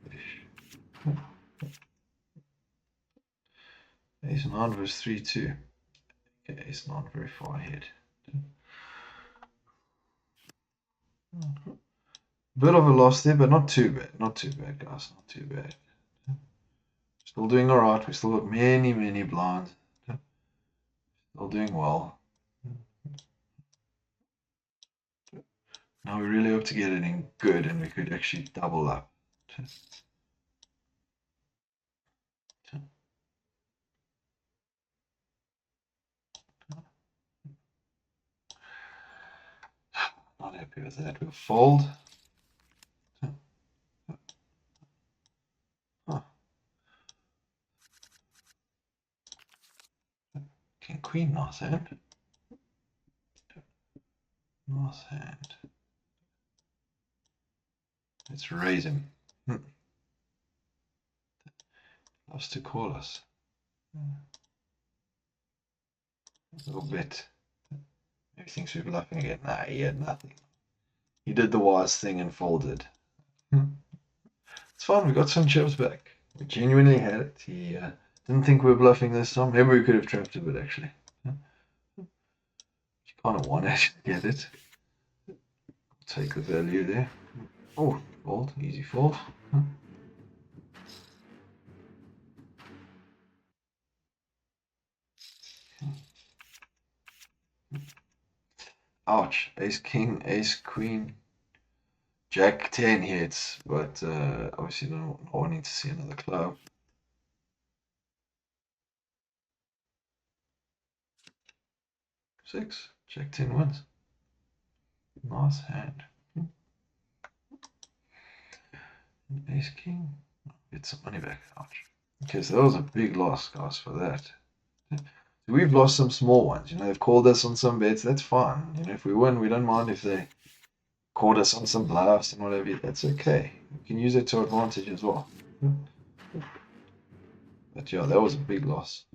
Fish. Ace 9 versus 3-2. Okay, ace 9 very far ahead. Bit of a loss there, but not too bad. Not too bad, guys. Not too bad. Still doing alright. We still got many blinds. Still doing well. Now we really hope to get it in good, and we could actually double up. Not happy with that. We'll fold. King Queen, nice hand. Nice hand. Let's raise him. Loves to call us. A little bit. Maybe thinks we're bluffing again. Nah, he had nothing. He did the wise thing and folded. It's fine, we got some chips back. We genuinely had it. He didn't think we were bluffing this time. Maybe we could have trapped a bit, actually. You kind of want to actually get it. Take the value there. Oh, fold. Easy fold. Ouch. Ace King, Ace Queen. Jack 10 hits, but obviously not wanting to see another club. Six. Jack 10 wins. Nice hand. Ace King. Get some money back. Ouch. Okay, so that was a big loss, guys, for that. We've lost some small ones. You know, they've called us on some bets. That's fine. You know, if we win, we don't mind if they called us on some bluffs and whatever. That's okay. We can use it to advantage as well. But yeah, that was a big loss.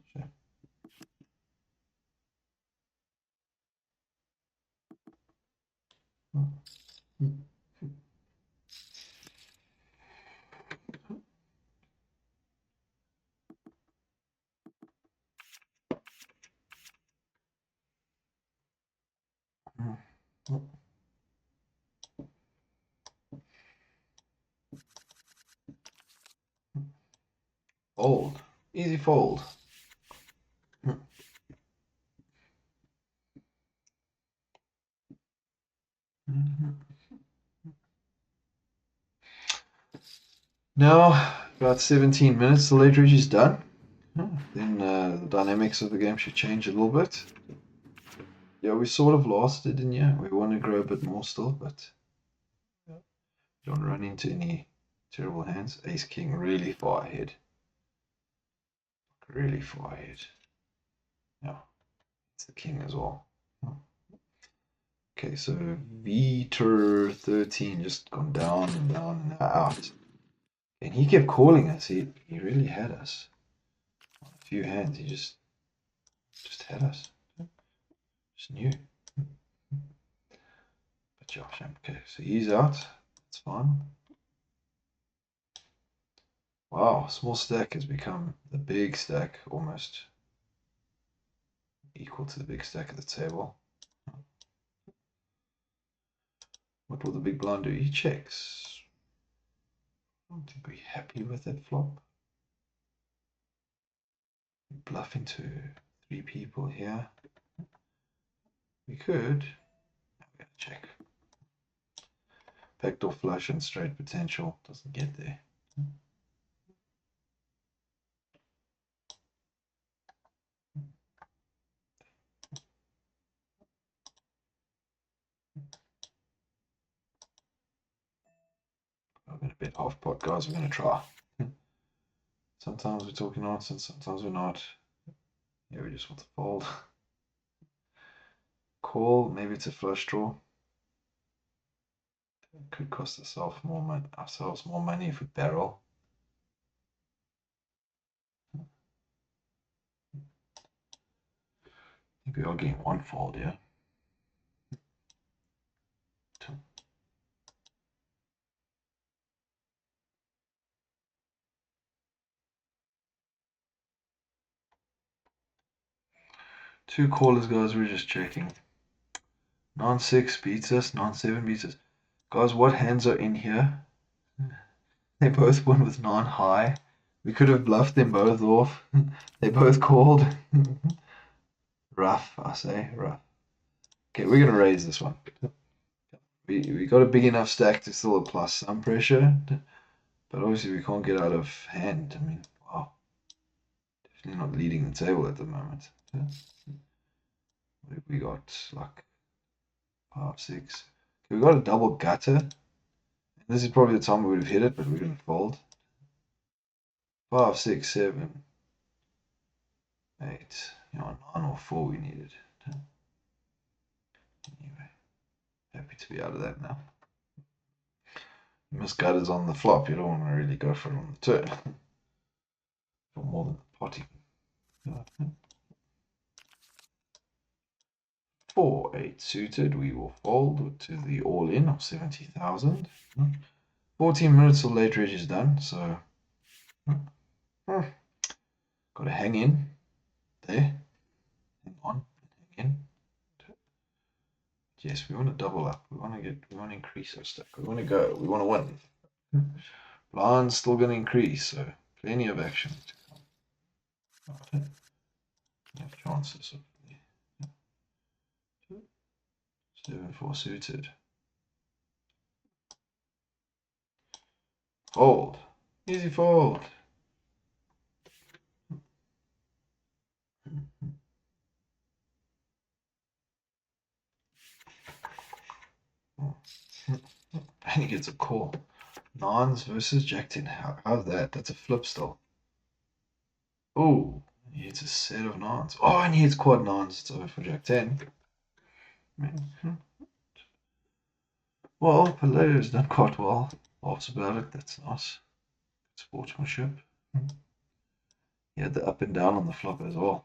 Fold. Easy fold. Now, about 17 minutes, the late reach is done. Then the dynamics of the game should change a little bit. Yeah, we sort of lost it, didn't you? We want to grow a bit more still, but don't run into any terrible hands. Ace King really far ahead. Really far ahead. Yeah, it's the king as well. Okay, so Viter 13 just gone down and down and out. And he kept calling us. He really had us. On a few hands, he just had us. Just knew. But Josh, okay, so he's out. That's fine. Wow, small stack has become the big stack, almost equal to the big stack at the table. What will the big blind do? He checks. I don't think we're happy with that flop. We bluff into 3 people here. We could. We're gonna check. Backdoor flush and straight potential doesn't get there. I'm gonna bet half pot, guys. We're gonna try. Sometimes we're talking nonsense, sometimes we're not. Yeah, we just want to fold. Call, maybe it's a flush draw. It could cost ourselves more money if we barrel. I think we are getting one fold, yeah. Two callers, guys, we're just checking. 9-6 beats us, 9-7 beats us. Guys, what hands are in here? They both won with 9 high. We could have bluffed them both off. They both called. Rough, I say, rough. Okay, we're gonna raise this one. We got a big enough stack to still apply some pressure, but obviously we can't get out of hand. I mean, wow, definitely not leading the table at the moment. We got like 5-6. Okay, we got a double gutter. This is probably the time we would have hit it, but we didn't fold. 5-6-7-8. You know, 9 or 4 we needed. Anyway, happy to be out of that now. Miss gutters on the flop. You don't want to really go for it on the turn. For more than potty. 4-8 suited. We will fold to the all-in of 70,000. 14 minutes till late reg is done, so got to hang in there. Hang on, hang in. Yes, we want to double up. We want to increase our stack. We want to go. We want to win. Blind's still going to increase, so plenty of action to come. Enough chances. 7-4 suited. Fold. Easy fold. And he gets a call. Nines versus Jack 10. How's that? That's a flip still. Oh, he hits a set of nines. Oh, and he hits quad nines. It's over for Jack 10. Well, Palayo's done quite well. Laughs about it. That's nice. Sportsmanship. He had the up and down on the flop as well.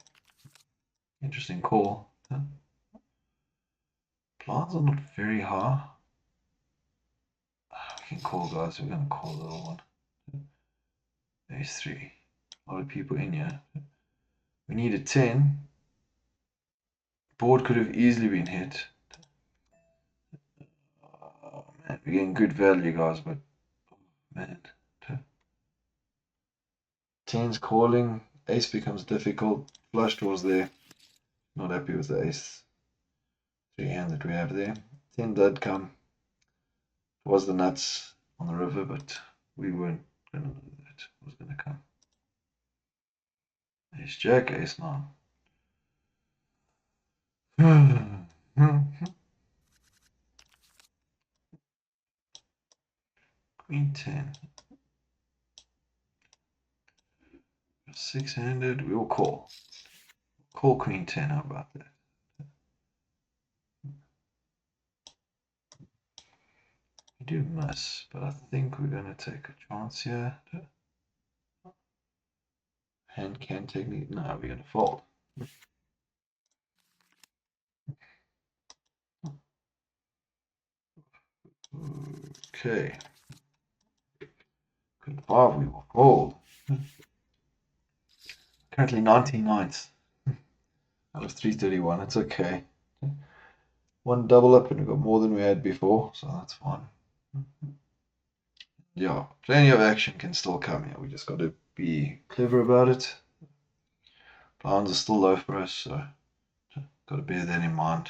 Interesting call. Blinds are not very high. We can call, guys. We're going to call the little one. There's 3. A lot of people in here. We need a 10. Board could have easily been hit. Oh, man. We're getting good value, guys, but man. 10's calling. Ace becomes difficult. Flush draws there. Not happy with the ace 3 hand that we have there. 10 did come. It was the nuts on the river, but we weren't going to know that it was going to come. Ace Jack, Ace 9. Queen 10. 6-handed, we will call. Call Queen 10, how about that? do miss, but I think we're going to take a chance here. Hand can technique. No, we're going to fold. Okay. Queen 5, we will fold. Currently 19 nines out of 331. It's okay. One double up and we got more than we had before, so that's fine. Yeah, plenty of action can still come here. We just got to be clever about it. Blinds are still low for us, so got to bear that in mind.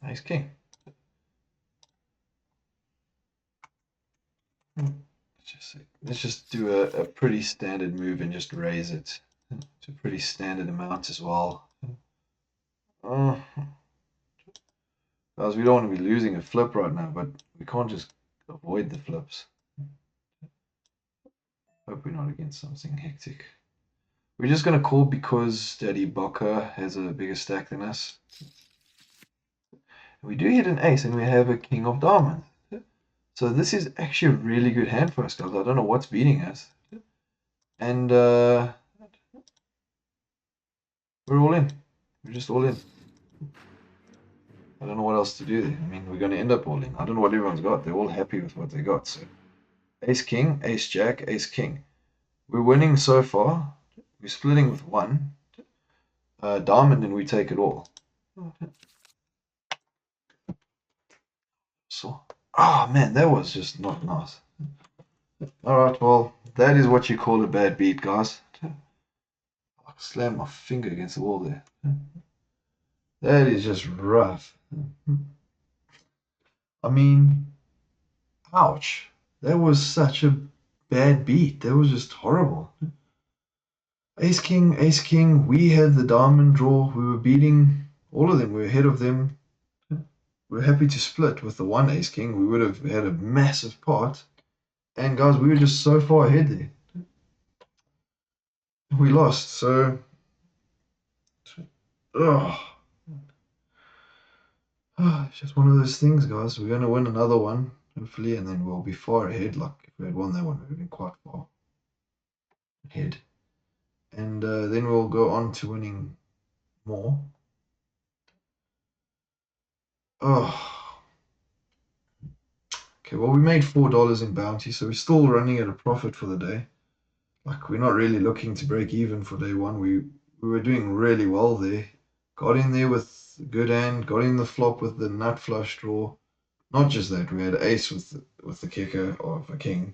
Ace king. Let's just do a pretty standard move and just raise it. It's a pretty standard amount as well. Guys, we don't want to be losing a flip right now, but we can't just avoid the flips. Hope we're not against something hectic. We're just going to call because Daddy Boca has a bigger stack than us. We do hit an ace and we have a king of diamonds. So this is actually a really good hand for us, guys. I don't know what's beating us. And we're all in. We're just all in. I don't know what else to do there. I mean, we're going to end up all in. I don't know what everyone's got. They're all happy with what they got. So ace king, ace jack, ace king. We're winning so far. We're splitting with one diamond and we take it all. So, oh man, that was just not nice. Alright, well, that is what you call a bad beat, guys. I slammed my finger against the wall there. That is just rough. I mean, ouch. That was such a bad beat. That was just horrible. Ace king. We had the diamond draw. We were beating all of them. We were ahead of them. We were happy to split with the one ace king. We would have had a massive pot. And guys, we were just so far ahead there. We lost. So, it's just one of those things, guys. We're going to win another one, hopefully, and then we'll be far ahead. Like, if we had won that one, we would have been quite far ahead. And then we'll go on to winning more. Oh. Okay, well, we made $4 in bounty, so we're still running at a profit for the day. Like, we're not really looking to break even for day one. We were doing really well there. Got in there with good hand, got in the flop with the nut flush draw. Not just that, we had ace with the kicker of a king.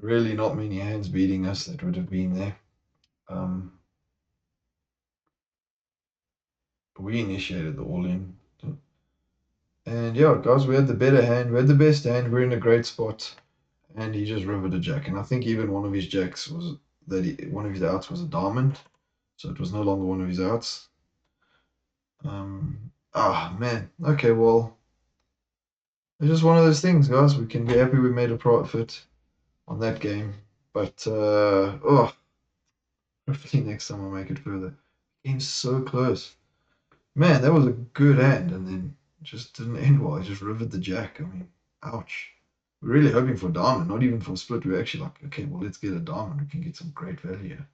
Really not many hands beating us that would have been there. We initiated the all-in. And yeah, guys, we had the better hand. We had the best hand. We're in a great spot. And he just rivered a jack. And I think even one of his jacks was one of his outs was a diamond. So it was no longer one of his outs. Man. Okay, well, it's just one of those things, guys. We can be happy we made a profit on that game. But, hopefully next time I'll make it further. Game's so close. Man, that was a good hand, and then just didn't end well. I just rivered the jack. I mean, ouch. We're really hoping for diamond, not even for split. We're actually like, okay, well, let's get a diamond. We can get some great value here.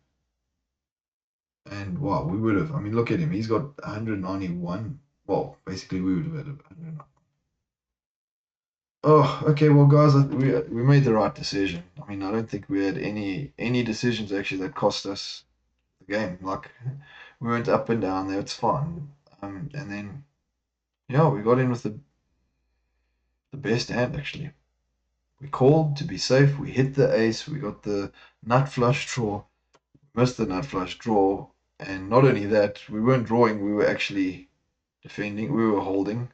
And wow, we would have. I mean, look at him. He's got 191. Well, basically, we would have had 191. Oh, okay. Well, guys, we made the right decision. I mean, I don't think we had any decisions actually that cost us the game. Like, we went up and down there. It's fine. And then, yeah, we got in with the best hand actually. We called to be safe. We hit the ace. We got the nut flush draw. Missed the nut flush draw. And not only that, we weren't drawing. We were actually defending. We were holding.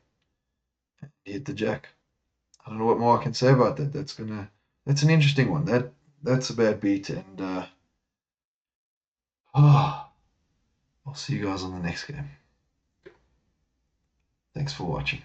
And he hit the jack. I don't know what more I can say about that. That's an interesting one. That's a bad beat. And I'll see you guys on the next game. Thanks for watching.